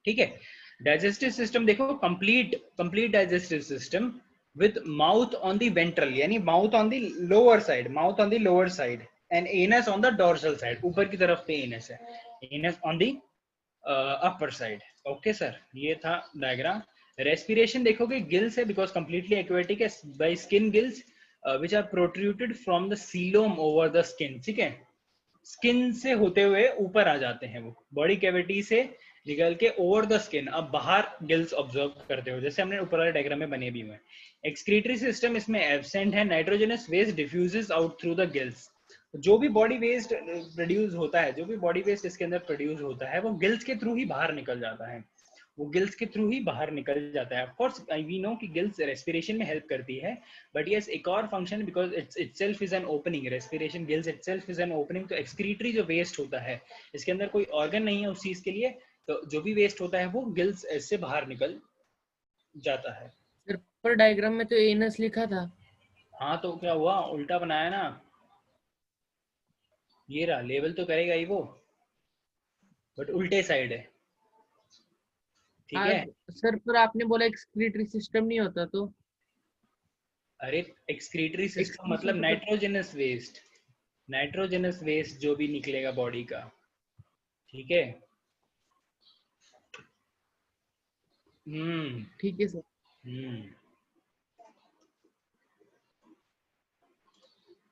ठीक है। डाइजेस्टिव सिस्टम देखो, complete digestive system with mouth on the ventral, यानी mouth on the lower side and anus on the dorsal side, ऊपर की तरफ पे anus है, anus on the upper side। Okay sir, ये था डायग्राम। रेस्पिरेशन देखोगे, गिल्स है बिकॉज कंप्लीटली एक्वेटिक है, by skin gills which are protruded from the coelom over the skin, ठीक है, स्किन से होते हुए ऊपर आ जाते हैं, वो बॉडी कैविटी से निकल के ओवर द स्किन अब बाहर गिल्स ऑब्जर्व करते हो, जैसे हमने ऊपर वाले डायग्राम में बने भी हुए। एक्सक्रीटरी सिस्टम इसमें एब्सेंट है, nitrogenous waste diffuses out through the gills. जो भी बॉडी वेस्ट प्रोड्यूस होता है, जो भी बॉडी वेस्ट इसके अंदर प्रोड्यूस होता है, वो गिल्स के थ्रू ही बाहर निकल जाता है, ऑफ कोर्स वी नो कि गिल्स रेस्पिरेशन में हेल्प करती है, बट यस एक और function, because itself is an opening, respiration gills itself is an opening. तो एक्सक्रीटरी जो वेस्ट होता है, इसके अंदर कोई ऑर्गन नहीं है उस चीज के लिए, तो जो भी वेस्ट होता है वो गिल्स से बाहर निकल जाता है। सर पर डायग्राम में तो एनस लिखा था। हाँ तो क्या हुआ, उल्टा बनाया ना, ये रहा, लेवल तो करेगा ही वो, बट उल्टे साइड है, ठीक है। सर पर आपने बोला एक्सक्रीटरी सिस्टम नहीं होता तो? अरे एक्सक्रीटरी सिस्टम मतलब नाइट्रोजनस वेस्ट जो भी निकलेगा बॉडी का, ठीक है। ठीक है सर।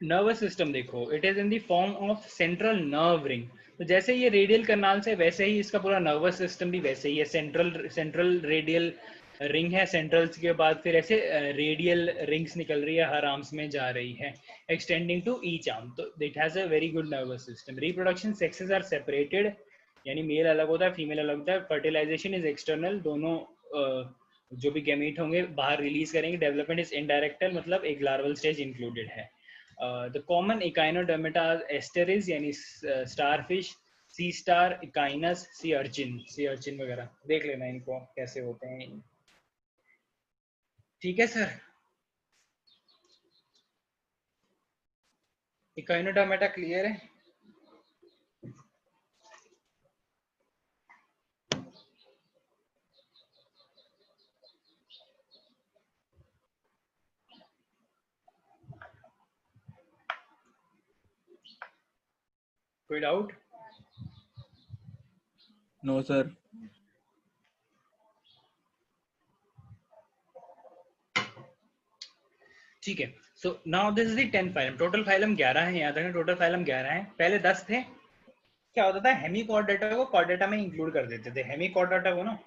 नर्वस सिस्टम देखो, it is in the form of central nerve ring. तो जैसे ये रेडियल कैनाल से, वैसे ही इसका पूरा नर्वस सिस्टम भी वैसे ही है, सेंट्रल रेडियल रिंग है, सेंट्रल्स के बाद फिर ऐसे रेडियल रिंग्स निकल रही है, हर आर्म्स में जा रही है, एक्सटेंडिंग टू ईच आर्म। तो it has a very good nervous system. Reproduction sexes are separated, यानी मेल अलग होता है, फीमेल अलग होता है। फर्टिलाइजेशन इज एक्सटर्नल, दोनों जो भी गैमीट होंगे बाहर रिलीज करेंगे। डेवलपमेंट इज इनडायरेक्टल, मतलब एक लार्वल स्टेज इंक्लूडेड है। द कॉमन इकाइनोडर्मेटा एस्टेरिस यानी स्टारफिश, सी स्टार, इकाइनस, सी अर्चिन वगैरह देख लेना इनको कैसे होते हैं, ठीक है सर। इकाइनोडर्मेटा क्लियर है? कोई डाउट? No sir. ठीक है, so now this is the 10th phylum. Total phylum 11 है, यहाँ तक टोटल फाइलम 11 है, पहले 10 थे। क्या होता था, हेमीकॉर्डेटा को कॉर्डेटा में इंक्लूड कर देते थे, हेमीकॉर्डेटा को ना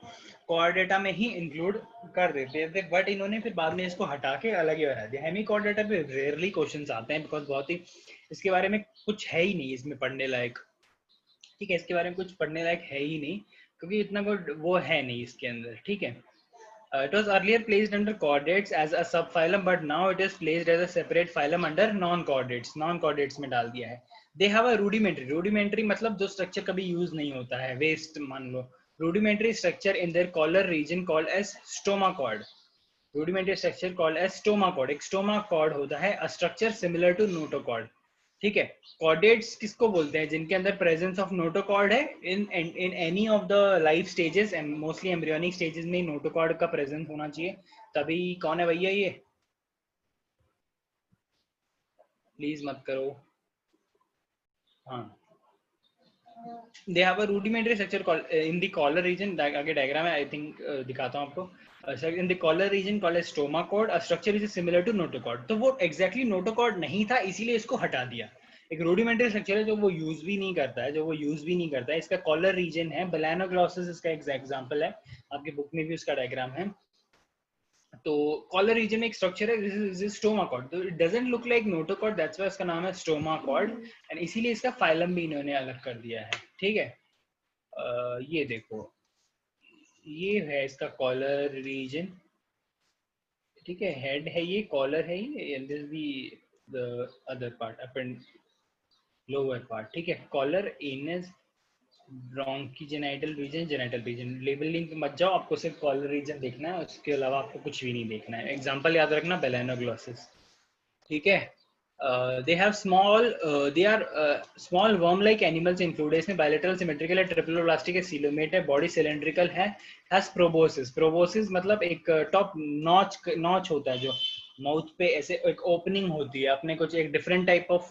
कॉर्डेटा में ही इंक्लूड कर देते थे, बट इन्होंने फिर बाद में इसको हटा के अलग ही बना दिया। हेमिकॉर्डेटा पे रेयरली क्वेश्चंस आते हैं, बिकॉज बहुत ही इसके बारे में कुछ है ही नहीं इसमें पढ़ने लायक। ठीक है, इसके बारे में कुछ पढ़ने लायक है ही नहीं, क्योंकि इतना कोई वो है नहीं इसके अंदर। ठीक है, it was earlier placed under chordates as a subphylum, but now it is placed as a separate phylum under non-chordates। non-chordates में डाल दिया है। They have a rudimentary मतलब जो structure कभी use नहीं होता है, waste मान लो, rudimentary structure in their collar region called as stoma cord। rudimentary structure called as stoma cord। एक stoma cord होता है, a structure similar to notochord। ठीक है, कॉर्डेट्स किसको बोलते हैं? जिनके अंदर प्रेजेंस ऑफ नोटोकॉर्ड है in any of the life stages, and mostly embryonic stages में नोटोकॉर्ड का प्रेजेंस होना चाहिए। तभी कौन है भैया ये? प्लीज मत करो। हाँ, they have a rudimentary structure in the collar region. आगे डायग्राम है, आई थिंक दिखाता हूँ आपको। In the collar region called as stomochord, a structure is similar to notochord. तो वो एग्जैक्टली नोटोकॉर्ड नहीं था, इसीलिए इसको हटा दिया। एक रूडिमेंटरी स्ट्रक्चर है जो वो यूज भी नहीं करता है, इसका कॉलर रीजन है। बेलानोग्लोसिस इसका एग्जांपल है, आपकी बुक में भी उसका डायग्राम है। तो कॉलर रीजन में एक स्ट्रक्चर है, दिस इज स्टोमा कॉर्ड। तो it doesn't look like notochord, that's why इसका नाम है स्टोमा कॉर्ड, एंड इसीलिए इसका फाइलम भी इन्होंने अलग कर दिया है। ठीक है, ये देखो, ये है इसका कॉलर रीजन। ठीक है, हेड है ये, कॉलर है ये, and this the other part, append lower part. ठीक है, collar, anus, branchiogenital region, genital region. Labelling मत जाओ, आपको सिर्फ कॉलर रीजन देखना है, उसके अलावा आपको कुछ भी नहीं देखना है। एग्जांपल याद रखना, बेलानोग्लोसिस। ठीक है, they have small they are small worm like animals include। इसमें bilateral symmetrical है, ट्रिप्लोब्लास्टिक है, सीलोमेट है, बॉडी सिलेंड्रिकल है, has proboscis। proboscis मतलब एक टॉप नॉच होता है, जो माउथ पे ऐसे एक ओपनिंग होती है अपने, कुछ एक डिफरेंट टाइप ऑफ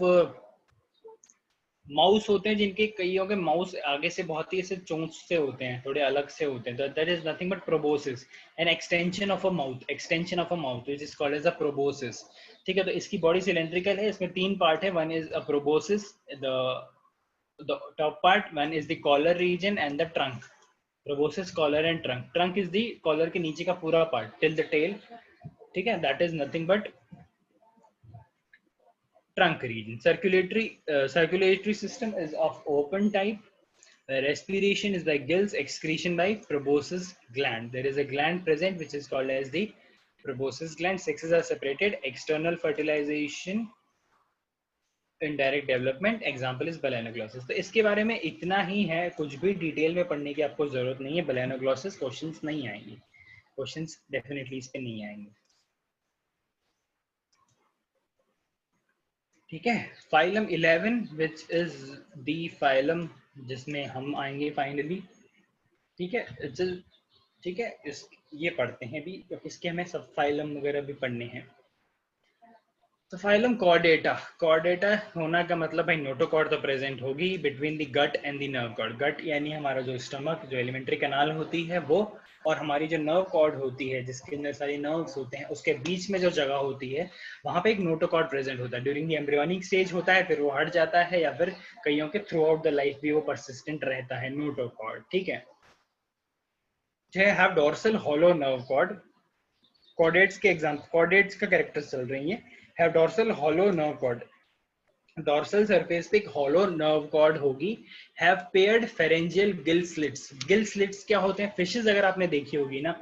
माउस होते हैं, जिनके कईयों के माउस आगे से बहुत ही ऐसे चोंच से होते हैं, थोड़े अलग से होते हैं। That is nothing but proboscis, an extension of a mouth which is called as a proboscis. ठीक है, तो इसकी बॉडी सिलेंड्रिकल है, इसमें 3 पार्ट है। One is a proboscis, the top part, one is the collar region and the trunk. Proboscis, collar and trunk. Trunk is the collar के नीचे का पूरा पार्ट टिल द टेल। ठीक है, that is nothing but trunk region। circulatory system is of open type, respiration is by gills, excretion by proboscis gland। There is a gland present which is called as the proboscis gland। Sexes are separated, external fertilization, indirect development। example is belanoglossous। तो इसके बारे में इतना ही है, कुछ भी detail में पढ़ने की आपको जरूरत नहीं है। belanoglossous क्वेश्चंस नहीं आएंगे, क्वेश्चंस डेफिनेटली इस पे नहीं आएंगे। ठीक है, phylum 11 which is the phylum जिसमें हम आएंगे फाइनली। ठीक है, ठीक है, ये पढ़ते हैं भी, इसके हमें सब फाइलम वगैरह भी पढ़ने हैं। तो फाइलम कॉर्डेटा। कॉर्डेटा होना का मतलब भाई नोटोकॉर्ड तो प्रेजेंट होगी between the gut and the nerve cord. Gut यानी हमारा जो स्टमक, जो एलिमेंट्री कैनाल होती है वो, और हमारी जो नर्व कॉर्ड होती है जिसके अंदर सारी नर्व्स होते हैं, उसके बीच में जो जगह होती है वहां पे एक नोटोकॉर्ड प्रेजेंट होता है। ड्यूरिंग द एम्ब्रियोनिक स्टेज होता है, फिर वो हट जाता है, या फिर कईयों के थ्रू आउट द लाइफ भी वो परसिस्टेंट रहता है नोटोकॉर्ड। ठीक है, have dorsal hollow nerve cord. Chordates के एग्जांपल, कॉर्डेट्स का कैरेक्टर्स चल रही है। Have dorsal hollow nerve cord, dorsal surface पे एक हॉलो नर्व कॉर्ड होगी। Have paired pharyngeal gill slits. Gill slits क्या होते हैं? फिशेस अगर आपने देखी होगी ना,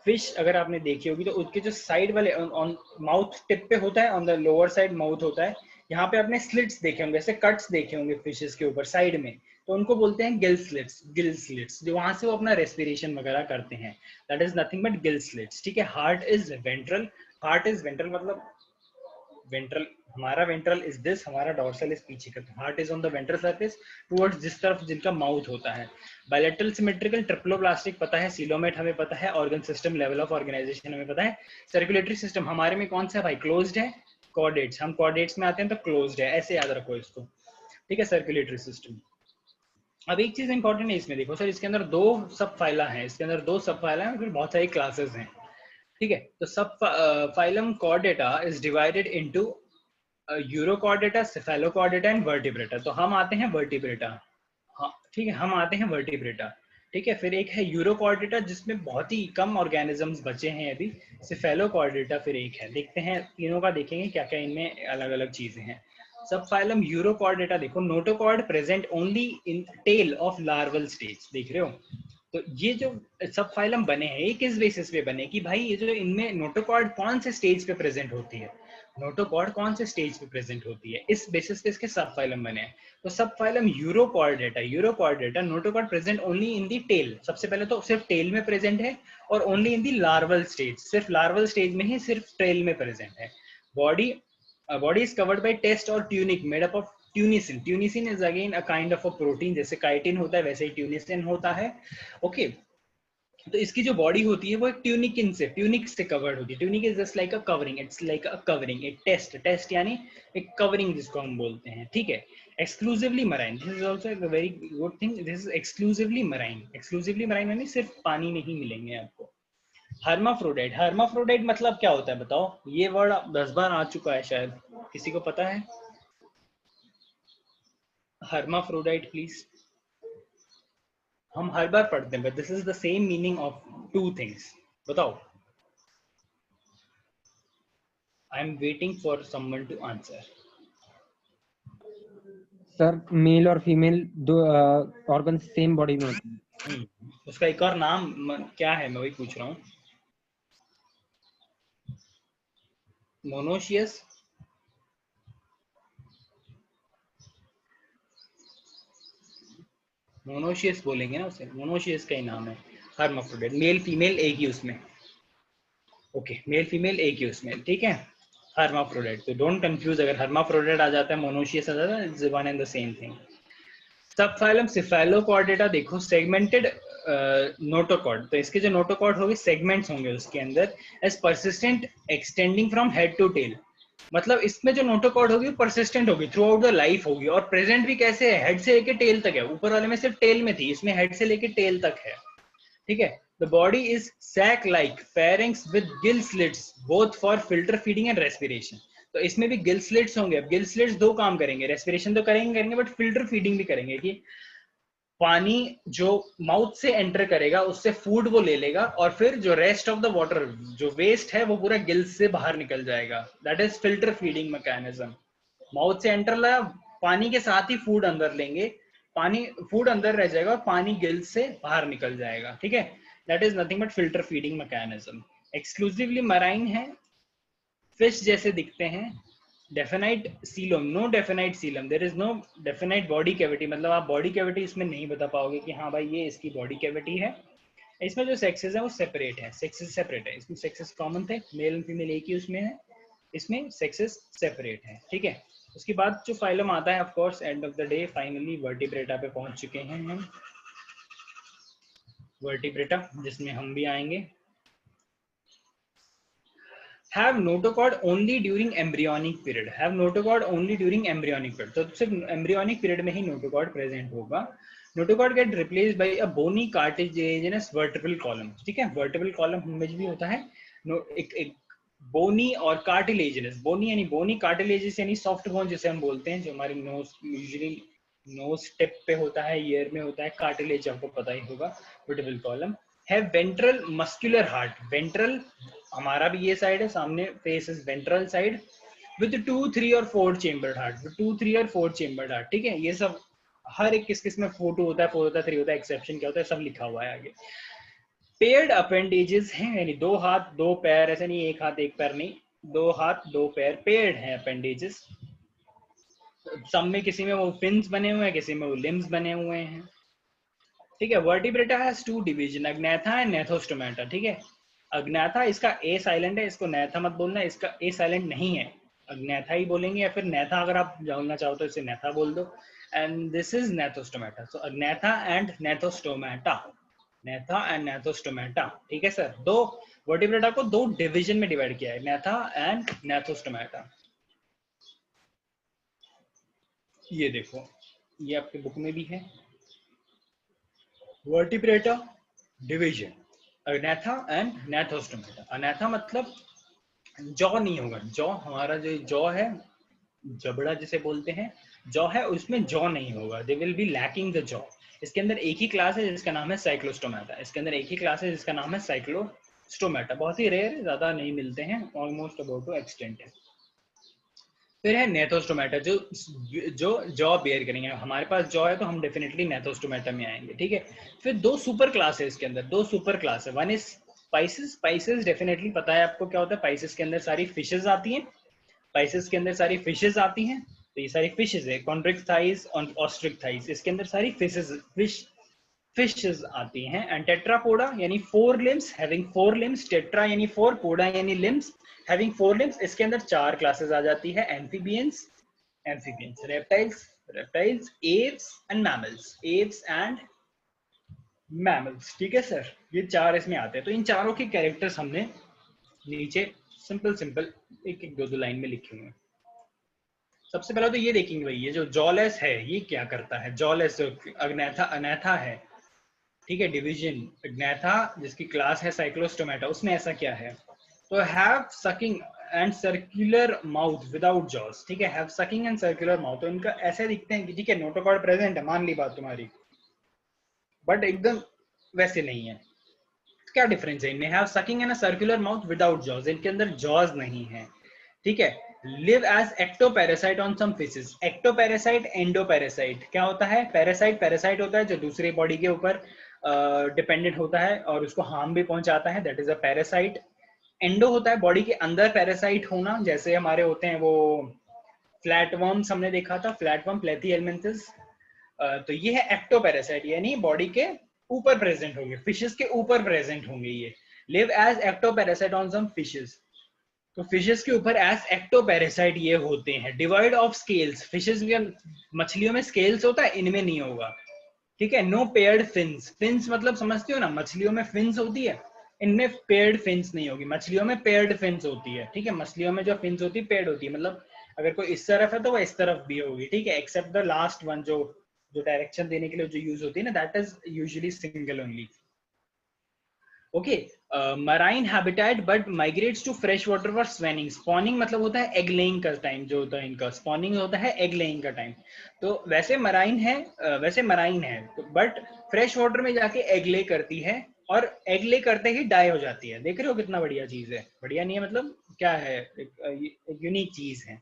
फिश अगर आपने देखी होगी तो उसके जो साइड वाले ऑन माउथ टिप पे होता है, on the lower side mouth होता है, यहाँ पे आपने स्लिट्स देखे होंगे, ऐसे कट्स देखे होंगे फिशेस के ऊपर साइड में, तो उनको बोलते हैं गिल स्लिट्स। गिल स्लिट्स जो वहां से वो अपना रेस्पिरेशन वगैरह करते हैं, that is nothing but gill slits. ठीक है, heart is ventral. Heart is ventral मतलब वेंट्रल, हमारा वेंट्रल इज दिस, हमारा डॉर्सल इज पीछे का। Heart is on the ventral surface towards जिस तरफ जिनका माउथ होता है। बायलैटरल सिमेट्रिकल, ट्रिप्लोब्लास्टिक पता है, सीलोमेट हमें पता है, organ system, level of organisation हमें पता है। सर्कुलेटरी सिस्टम हमारे में कौन सा है भाई? क्लोज्ड है। कॉर्डेट्स, हम कॉर्डेट्स में आते हैं तो क्लोज्ड है, ऐसे याद रखो इसको। ठीक है, सर्कुलेटरी सिस्टम। अब एक चीज इंपॉर्टेंट है इसमें, देखो सर, इसके अंदर 2 सब फाइला हैं, इसके अंदर 2 सब फाइला हैं, फिर बहुत सारी क्लासेस हैं। ठीक है, तो सब phylum Chordata is divided into urochordata, Cephalochordata and vertebrata. तो हम आते हैं वर्टिब्रेटा। हाँ ठीक है, हम आते हैं वर्टिब्रेटा। ठीक है। फिर एक है यूरोकॉर्डेटा जिसमें बहुत ही कम ऑर्गेनिजम्स बचे हैं अभी। सिफेलोकॉर्डेटा फिर एक है। देखते हैं तीनों का, देखेंगे क्या क्या इनमें अलग अलग चीजें हैं। सब फाइलम यूरोकॉर्डेटा देखो, notochord present only in tail of larval stage, देख रहे हो। तो ये जो सब फाइलम बने हैं ये किस बेसिस पे बने कि भाई ये जो इनमें नोटोकॉर्ड कौन से स्टेज पे प्रेजेंट होती है, नोटोकॉर्ड कौन से स्टेज पे प्रेजेंट होती है, इस बेसिस पे इसके सब फाइलम बने हैं। तो सब phylum urochordata, urochordata notochord present only in the tail, सबसे पहले तो सिर्फ टेल में प्रेजेंट है, और only in the larval stage, सिर्फ लार्वल स्टेज में ही सिर्फ टेल में प्रेजेंट है। Body is covered by test और tunic made up of tunicin. Tunicin is again a kind of a protein, जैसे काइटिन होता है वैसे ही ट्यूनिसिन होता है। ओके तो इसकी जो बॉडी होती है वो एक ट्यूनिक से कवर्ड होती है। Tunic is just like a covering, it's like a covering, एक टेस्ट यानी एक कवरिंग जिसको हम बोलते हैं, ठीक है। Exclusively marine, this is also a very good thing, this is exclusively marine. Exclusively marine यानी सिर्फ पानी में ही मिलेंगे आपको। हर्माफ्रोडाइट, हर्माफ्रोडाइट मतलब क्या होता है बताओ, ये वर्ड 10 बार आ चुका है शायद, किसी को पता है? Hermaphrodite please. हम हर बार पढ़ते हैं, but this is the same meaning of two things, बताओ। I am waiting for someone to answer. Sir male और फीमेल दो ऑर्गन सेम बॉडी में होते हैं। उसका एक और नाम क्या है, मैं वही पूछ रहा हूँ। मोनोशियस, मोनोशियस बोलेंगे ना उसे, मोनोशियस का ही नाम है हर्माफ्रोडाइट। मेल फीमेल एक ही उसमें, ओके मेल फीमेल एक ही उसमें, ठीक है। हर्माफ्रोडाइट, तो डोंट कंफ्यूज, अगर हर्माफ्रोडाइट आ जाता है मोनोशियस आ जाता है, it's one and the same thing. Subphylum Cephalochordata देखो, सेगमेंटेड नोटोकॉर्ड, तो इसके जो नोटोकॉर्ड होंगे सेगमेंट्स होंगे उसके अंदर, as persistent extending from head to tail. मतलब इसमें जो नोटोकॉर्ड होगी परसिस्टेंट होगी, थ्रू आउट द लाइफ होगी, और प्रेजेंट भी कैसे है, हेड से लेके टेल तक है। ऊपर वाले में सिर्फ टेल में थी, इसमें हेड से लेके टेल तक है, ठीक है। The body is sac like pharynx with gill slits both for filter feeding and respiration। तो इसमें भी गिल स्लिट्स होंगे। अब गिल स्लिट्स दो काम करेंगे, रेस्पिरेशन तो करेंगे बट फिल्टर फीडिंग भी करेंगे, कि पानी जो माउथ से एंटर करेगा उससे फूड वो ले लेगा, और फिर जो रेस्ट ऑफ द वाटर, जो वेस्ट है, वो पूरा गिल्स से बाहर निकल जाएगा। That is filter feeding mechanism. Mouth से एंटर लाया, पानी के साथ ही फूड अंदर लेंगे, पानी फूड अंदर रह जाएगा और पानी गिल्स से बाहर निकल जाएगा, ठीक है। That is nothing but filter feeding mechanism. Exclusively marine है, फिश जैसे दिखते हैं। Definite coelom, no definite coelom, there is no definite body cavity, मतलब आप बॉडी कैविटी इसमें नहीं बता पाओगे कि हाँ भाई ये इसकी बॉडी कैविटी है। इसमें जो सेक्सेस है वो सेपरेट है, सेक्सेस सेपरेट है। इसमें सेक्सेस कॉमन थे, मेल एंड फीमेल एक ही उसमें है, इसमें सेक्सेस सेपरेट है, ठीक है। उसके बाद जो फाइलम आता है, of course and of the day finally vertebrata पे पहुंच चुके हैं हम। वर्टिब्रेटा जिसमें हम भी आएंगे। Have notochord only during embryonic period, have notochord only during embryonic period, तो सिर्फ embryonic period में ही notochord present होगा। notochord get replaced by a bony cartilaginous vertebral column, ठीक है। vertebral column में भी होता है एक bony और cartilaginous, bony यानी bony, cartilaginous यानी soft bone जिसे हम बोलते हैं, जो हमारी nose usually nose tip पे होता है, ear में होता है, cartilage आपको पता ही होगा। vertebral column है वेंट्रल मस्कुलर हार्ट, वेंट्रल हमारा भी ये साइड है, सामने face is ventral side, with 2, 3 और 4 चेम्बर्ड हार्ट, 2, 3 और 4 चेम्बर्ड हार्ट, ठीक है। ये सब हर एक किस में 4 होता है, 4 होता है, 3 होता है, एक्सेप्शन क्या होता है, सब लिखा हुआ है आगे। पेयर्ड अपेंडेजेस हैं, यानी 2 हाथ 2 पैर, ऐसा नहीं 1 हाथ 1 पैर नहीं, 2 हाथ 2 पैर, पेयर्ड हैं अपेंडेजेस। सब में किसी में वो फिन्स बने हुए हैं, किसी में वो लिम्स बने हुए हैं, ठीक है। Vertebrata has 2 division, agnatha and gnathostomata, ठीक है। अग्नैथा इसका ए साइलेंट है, इसको नैथा मत बोलना, इसका ए साइलेंट नहीं है, अग्नैथा ही बोलेंगे, या फिर नैथा अगर आप बोलना चाहो तो इसे नैथा बोल दो। And this is gnathostomata, so agnatha and gnathostomata, gnatha and gnathostomata, ठीक है सर। दो वर्टिब्रेटा को 2 डिवीजन में डिवाइड किया है, नैथा एंड नेथोस्टोमेटा। ये देखो, ये आपके बुक में भी है, vertebrata division, agnatha and Gnathostomata. अग्नैथा मतलब जॉ नहीं होगा, जॉ हमारा जो जॉ है, जबड़ा जिसे बोलते हैं, जॉ है, उसमें जॉ नहीं होगा, they will be lacking the jaw. इसके अंदर एक ही क्लास है जिसका नाम है साइक्लोस्टोमेटा, इसके अंदर एक ही क्लास है जिसका नाम है साइक्लोस्टोमेटा, बहुत ही रेयर, ज्यादा नहीं मिलते हैं, ऑलमोस्ट अबाउट टू एक्सटेंट है। फिर है नेथोस्टोमेटा, जो जॉ बेयर करेंगे, हमारे पास जॉ है तो हम डेफिनेटली नेथोस्टोमेटा में आएंगे, ठीक है। फिर दो सुपर क्लास है इसके अंदर, दो सुपर क्लास है, one is spices, spices definitely पता है आपको क्या होता है, स्पाइसेस के अंदर सारी फिशेस आती हैं, स्पाइसेस के अंदर सारी फिशेस आती हैं, तो ये सारी फिशेस है, कॉन्ड्रिक थाइस और ऑस्ट्रिक थाइस, इसके अंदर सारी फिशेस आती हैं। एंड टेट्रापोडा यानी 4 लिम्स, हैविंग 4 लिम्स, टेट्रा यानी 4, पोडा यानी लिम्स, हैविंग 4 लिम्स, इसके अंदर 4 क्लासेस आ जाती है, amphibians, reptiles, Aves and mammals, ठीक है सर, ये 4 इसमें आते हैं। तो इन चारों के कैरेक्टर्स हमने नीचे सिंपल एक दो लाइन में लिखे हुए हैं। सबसे पहले तो ये देखेंगे भाई, ये जो जॉलेस है ये क्या करता है, जॉलेस अग्नैथा है, ठीक है, डिवीजन अग्नैथा जिसकी क्लास है साइक्लोस्टोमेटा, उसमें ऐसा क्या है, तो have sucking and circular mouth without jaws, ठीक है, have sucking and circular mouth, तो इनका ऐसे दिखते हैं कि ठीक है नोटोकॉर्ड प्रेजेंट है, मान ली बात तुम्हारी, बट एकदम वैसे नहीं है। क्या डिफरेंस है इनमें, have sucking and circular mouth without jaws, इनके अंदर जॉस नहीं है, ठीक है। Live as ectoparasite on some fishes, ectoparasite, endoparasite, क्या होता है, पैरासाइट होता है जो दूसरे बॉडी के ऊपर डिपेंडेंट होता है और उसको हार्म भी पहुंचाता है, that is a parasite. Endo होता है बॉडी के अंदर पैरासाइट होना, जैसे हमारे होते हैं वो फ्लैटवर्म्स, हमने देखा था फ्लैटवर्म, प्लेथीहेल्मिन्थस, तो ये है एक्टोपैरासाइट, यानी बॉडी के ऊपर प्रेजेंट होंगे, फिशेस के ऊपर प्रेजेंट होंगे ये। Live as ectoparasite on some fishes, तो फिशेस के ऊपर एज एक्टोपैरासाइट ये होते हैं। डिवाइड ऑफ स्केल्स, फिशेस में, मछलियों में स्केल्स होता है, इनमें नहीं होगा, ठीक है। नो पेयर्ड फिन्स, फिन्स मतलब समझते हो ना, मछलियों में फिन्स होती है, इनमें पेयर्ड फिन्स नहीं होगी, मछलियों में पेयर्ड फिन्स होती है, ठीक है, मछलियों में जो फिन्स होती है पेयर्ड होती है, मतलब अगर कोई इस तरफ है तो वो इस तरफ भी होगी, ठीक है, एक्सेप्ट द लास्ट वन, जो डायरेक्शन देने के लिए जो यूज होती है ना, that is usually single only. Okay, marine habitat but migrates to fresh water for spawning, spawning मतलब होता है एग लेइंग का टाइम, जो होता है इनका स्पॉनिंग होता है एग लेइंग का टाइम, तो वैसे मराइन है, तो बट फ्रेश वाटर में जाके एग ले करती है और एग ले करते ही डाई हो जाती है। देख रहे हो कितना बढ़िया चीज है, बढ़िया नहीं है मतलब क्या है, एक यूनिक चीज है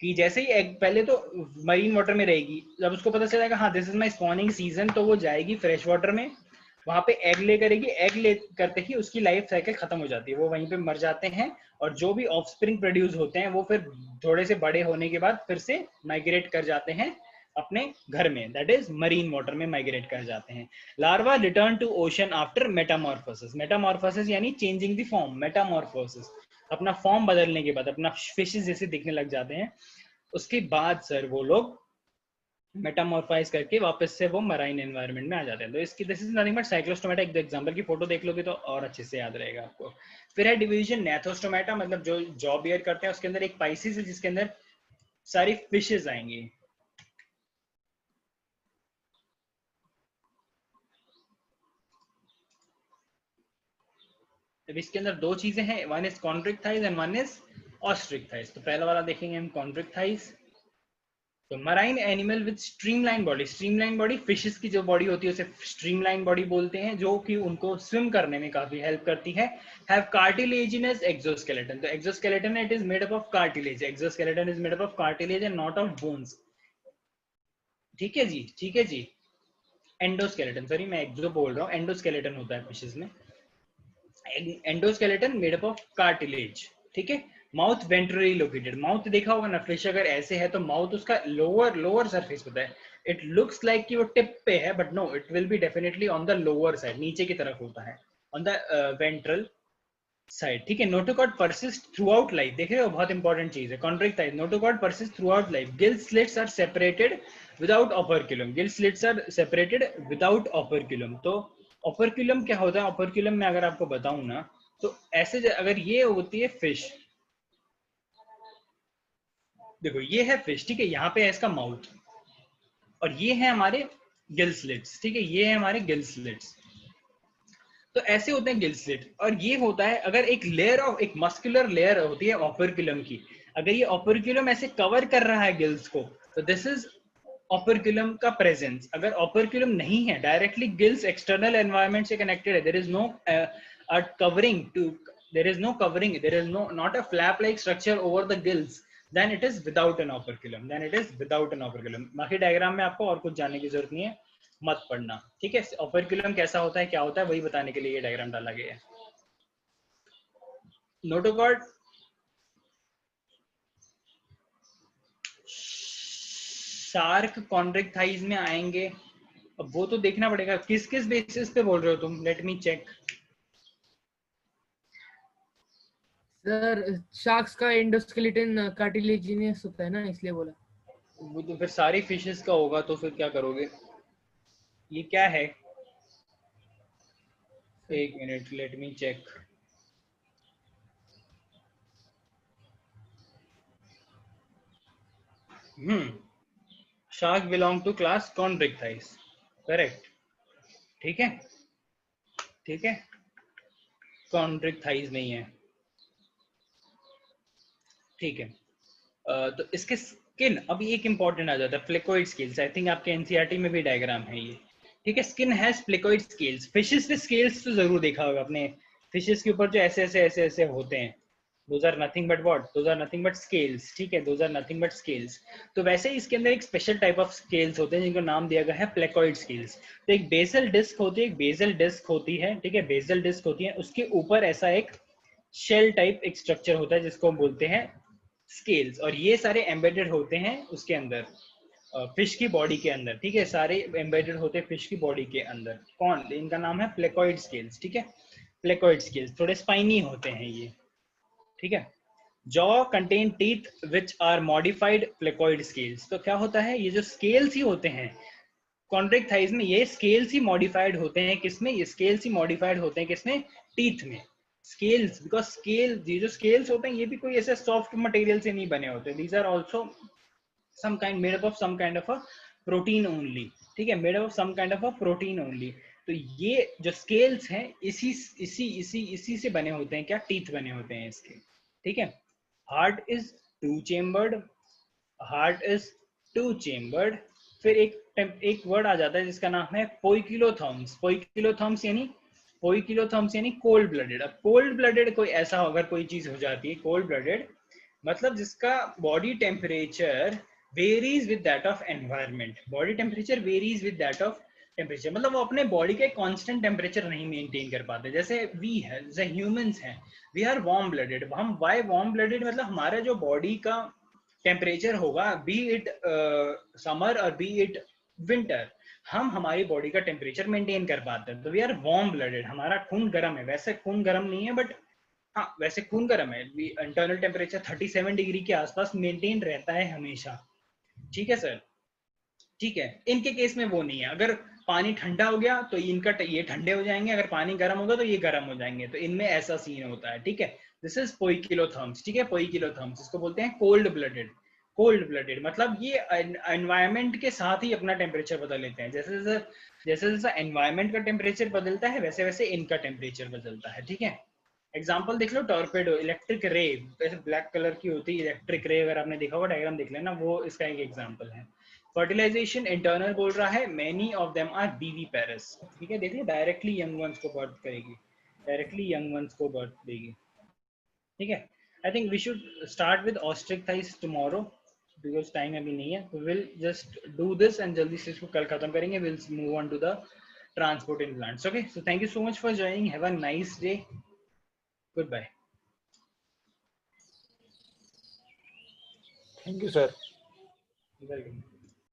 कि जैसे ही एग, पहले तो मरीन वाटर में रहेगी, जब उसको पता चलेगा हाँ this is my spawning season, तो वो जाएगी फ्रेश वाटर में, वहां पे एग ले करेगी, एग ले करते ही उसकी लाइफ साइकिल खत्म हो जाती है, वो वहीं पे मर जाते हैं, और जो भी ऑफस्प्रिंग प्रोड्यूस होते हैं वो फिर थोड़े से बड़े होने के बाद फिर से माइग्रेट कर जाते हैं अपने घर में, दैट इज मरीन वाटर में माइग्रेट कर जाते हैं। Larva return to ocean after metamorphosis, metamorphosis यानी चेंजिंग द फॉर्म, मेटामॉर्फोसिस अपना फॉर्म बदलने के बाद, अपना फिशेस जैसे दिखने लग जाते हैं, उसके बाद सर वो लोग मेटामॉर्फाइज करके वापस से वो मराइन एनवायरनमेंट में आ जाते हैं। तो इसकी this is nothing but Cyclostomata, एक एग्जांपल की फोटो देख लोगे तो और अच्छे से याद रहेगा आपको। फिर है डिवीजन नेथोस्टोमेटा, मतलब जो जॉ बेयर करते हैं, उसके अंदर एक पाइसिस है जिसके अंदर सारी फिशेस आएंगी। अब इसके अंदर दो चीजें हैं, one is chondrichthyes and one is osteichthyes. तो पहला वाला देखेंगे हम कॉन्ड्रिक थाइस। तो marine animal with streamline body, streamline body, fishes की जो बॉडी होती है उसे स्ट्रीमलाइन बॉडी बोलते हैं, जो कि उनको स्विम करने में काफी हेल्प करती है। हैव कार्टिलेजिनस एक्सोस्केलेटन, तो exoskeleton it is made up of cartilage, exoskeleton is made up of cartilage and not of bones, ठीक है जी, ठीक है जी। एंडोस्केलेटन, सॉरी मैं एक्सो बोल रहा हूँ, एंडोस्केलेटन होता है फिशेस में, endoskeleton made up of cartilage, ठीक है। माउथ वेंट्रली लोकेटेड, माउथ देखा होगा ना, फिश अगर ऐसे है तो माउथ उसका लोअर सरफेस होता है, इट लुक्स लाइक कि वो टिप पे है, but no, it will be definitely on the lower side, नीचे की तरफ होता है, ऑन द वेंट्रल साइड, ठीक है। Notochord persist throughout life, देख रहे हो बहुत इंपॉर्टेंट चीज है, chondrichthyes, notochord persist throughout life. Gill slits are separated without operculum, gill slits are separated without operculum. तो ओपर्क्युलम क्या होता है, ओपर्क्युलम में अगर आपको बताऊं ना, तो ऐसे अगर ये होती है फिश, देखो ये है फिश, ठीक है, यहाँ पे है इसका माउथ, और ये है हमारे गिल स्लिट्स, ठीक है, ये है हमारे गिल स्लिट्स। तो ऐसे होते हैं गिल स्लिट, और ये होता है अगर एक लेयर ऑफ, एक मस्कुलर लेयर होती है ओपर्क्युलम की, अगर ये ओपर्क्युलम ऐसे कवर कर रहा है गिल्स को, तो दिस इज operculum का presence. अगर operculum नहीं है, directly gills external environment से connected है, there is no a covering to, there is no covering, there is no not a flap like structure over the gills, then it is without an operculum, then it is without an operculum. बाकी diagram में आपको और कुछ जानने की जरूरत नहीं है, मत पढ़ना, ठीक है. operculum कैसा होता है, क्या होता है, वही बताने के लिए ये डायग्राम डाला गया है. नोटोकॉर्ड, शार्क कॉन्ड्रिक थाइज में आएंगे, अब वो तो देखना पड़ेगा. किस किस बेसिस पे बोल रहे हो तुम, let me check. Sir sharks का एंडोस्केलेटन कार्टिलेजिनियस होता है ना, इसलिए बोला. वो तो फिर सारी फिशेस का होगा, तो फिर क्या करोगे. ये क्या है, एक minute, let me check. Shark belong to class chondrichthyes, correct. ठीक है, ठीक है, कॉन्ड्रिक्टाइस नहीं है, ठीक है. तो इसके स्किन, अभी एक इंपॉर्टेंट आ जाता है, फ्लेकोइड स्केल्स. आई थिंक आपके एनसीईआरटी में भी डायग्राम है ये, ठीक है. Skin has placoid scales. Fishes पे स्केल्स तो जरूर देखा होगा आपने, फिशेस के ऊपर जो ऐसे ऐसे ऐसे ऐसे होते हैं, those are nothing but what, those are nothing but scales, ठीक है, those are nothing but scales. तो वैसे ही इसके अंदर एक स्पेशल टाइप ऑफ स्केल्स होते हैं जिनको नाम दिया गया है प्लेकोइड स्केल्स. तो एक बेसल डिस्क होती है, एक बेसल डिस्क होती है, ठीक है, बेसल डिस्क होती है, उसके ऊपर ऐसा एक शेल टाइप एक स्ट्रक्चर होता है जिसको हम बोलते हैं स्केल्स, और ये सारे एम्बेडेड होते हैं उसके अंदर, फिश की बॉडी के अंदर, ठीक है, सारे एम्बेडेड होते हैं फिश की बॉडी के अंदर. कौन, इनका नाम है प्लेकोइड स्केल्स, ठीक है. प्लेकोइड स्केल्स थोड़े स्पाइनी होते हैं ये, ठीक है. Jaw contain teeth which are modified placoid scales. तो क्या होता है, ये जो स्केल्स ही होते हैं कॉन्ड्रिक थाइज में, ये स्केल्स ही मॉडिफाइड होते हैं किसमें, ये स्केल्स ही मॉडिफाइड होते हैं किसमें, टीथ में. स्केल्स, बिकॉज स्केल, ये जो स्केल्स होते हैं ये भी कोई ऐसे सॉफ्ट मटेरियल से नहीं बने होते. These are also some kind made up of some kind of a protein only, ठीक है, made up of some kind of a protein only. तो ये जो स्केल्स हैं इसी से बने होते हैं, क्या, टीथ बने होते हैं इसके, ठीक है. Heart is to chambered, heart is to chambered. फिर एक वर्ड आ जाता है जिसका नाम है पोइकिलोथर्म्स. पोइकिलोथर्म्स यानी कोल्ड ब्लडेड. अब कोल्ड ब्लडेड कोई ऐसा, अगर कोई चीज हो जाती है कोल्ड ब्लडेड, मतलब जिसका body temperature varies with that of environment. Body temperature varies with that of temperature, मतलब वो अपने बॉडी का कांस्टेंट टेम्परेचर नहीं मेंटेन कर पाते. जैसे वी है, जैसे ह्यूमंस हैं, वी आर वार्म ब्लडेड. हम वाई वार्म ब्लडेड, मतलब हमारा जो बॉडी का टेम्परेचर होगा, बी इट समर और बी इट विंटर, हम हमारी बॉडी का टेम्परेचर मेंटेन कर पाते हैं. तो वी आर वार्म ब्लडेड, हमारा खून गर्म है. वैसे खून गर्म नहीं है, बट हाँ वैसे खून गर्म है. इंटरनल टेम्परेचर 37 डिग्री के आसपास मेंटेन रहता है हमेशा, ठीक है सर, ठीक है. इनके केस में वो नहीं है. अगर पानी ठंडा हो गया तो इनका ये ठंडे हो जाएंगे, अगर पानी गर्म होगा तो ये गर्म हो जाएंगे. तो इनमें ऐसा सीन होता है, ठीक है. दिस इज पोइकिलोथर्म्स, ठीक है, पोइकिलोथर्म्स. इसको बोलते हैं कोल्ड ब्लडेड. कोल्ड ब्लडेड मतलब ये एनवायरनमेंट के साथ ही अपना टेम्परेचर बदल लेते हैं. जैसे एनवायरनमेंट का टेम्परेचर बदलता है, वैसे वैसे इनका टेम्परेचर बदलता है, ठीक है. एग्जाम्पल देख लो, टॉर्पेडो, इलेक्ट्रिक रे, जैसे ब्लैक कलर की होती है इलेक्ट्रिक रे, अगर आपने देखा होगा डायग्राम देख लेना, वो इसका एक एग्जाम्पल है. फर्टिलाइजेशन इंटरनल बोल रहा है, many of them are viviparous, ठीक है. देखिए डायरेक्टली यंग वंस को बर्थ करेगी, डायरेक्टली यंग वंस को बर्थ देगी, ठीक है. I think we should start with Osteichthyes tomorrow, because time अभी नहीं है. तो will just do this and जल्दी से इसको कल खत्म करेंगे. Will move on to the transport in plants. Okay, so thank you so much for joining. Have a nice day. Goodbye. Thank you sir. You're welcome.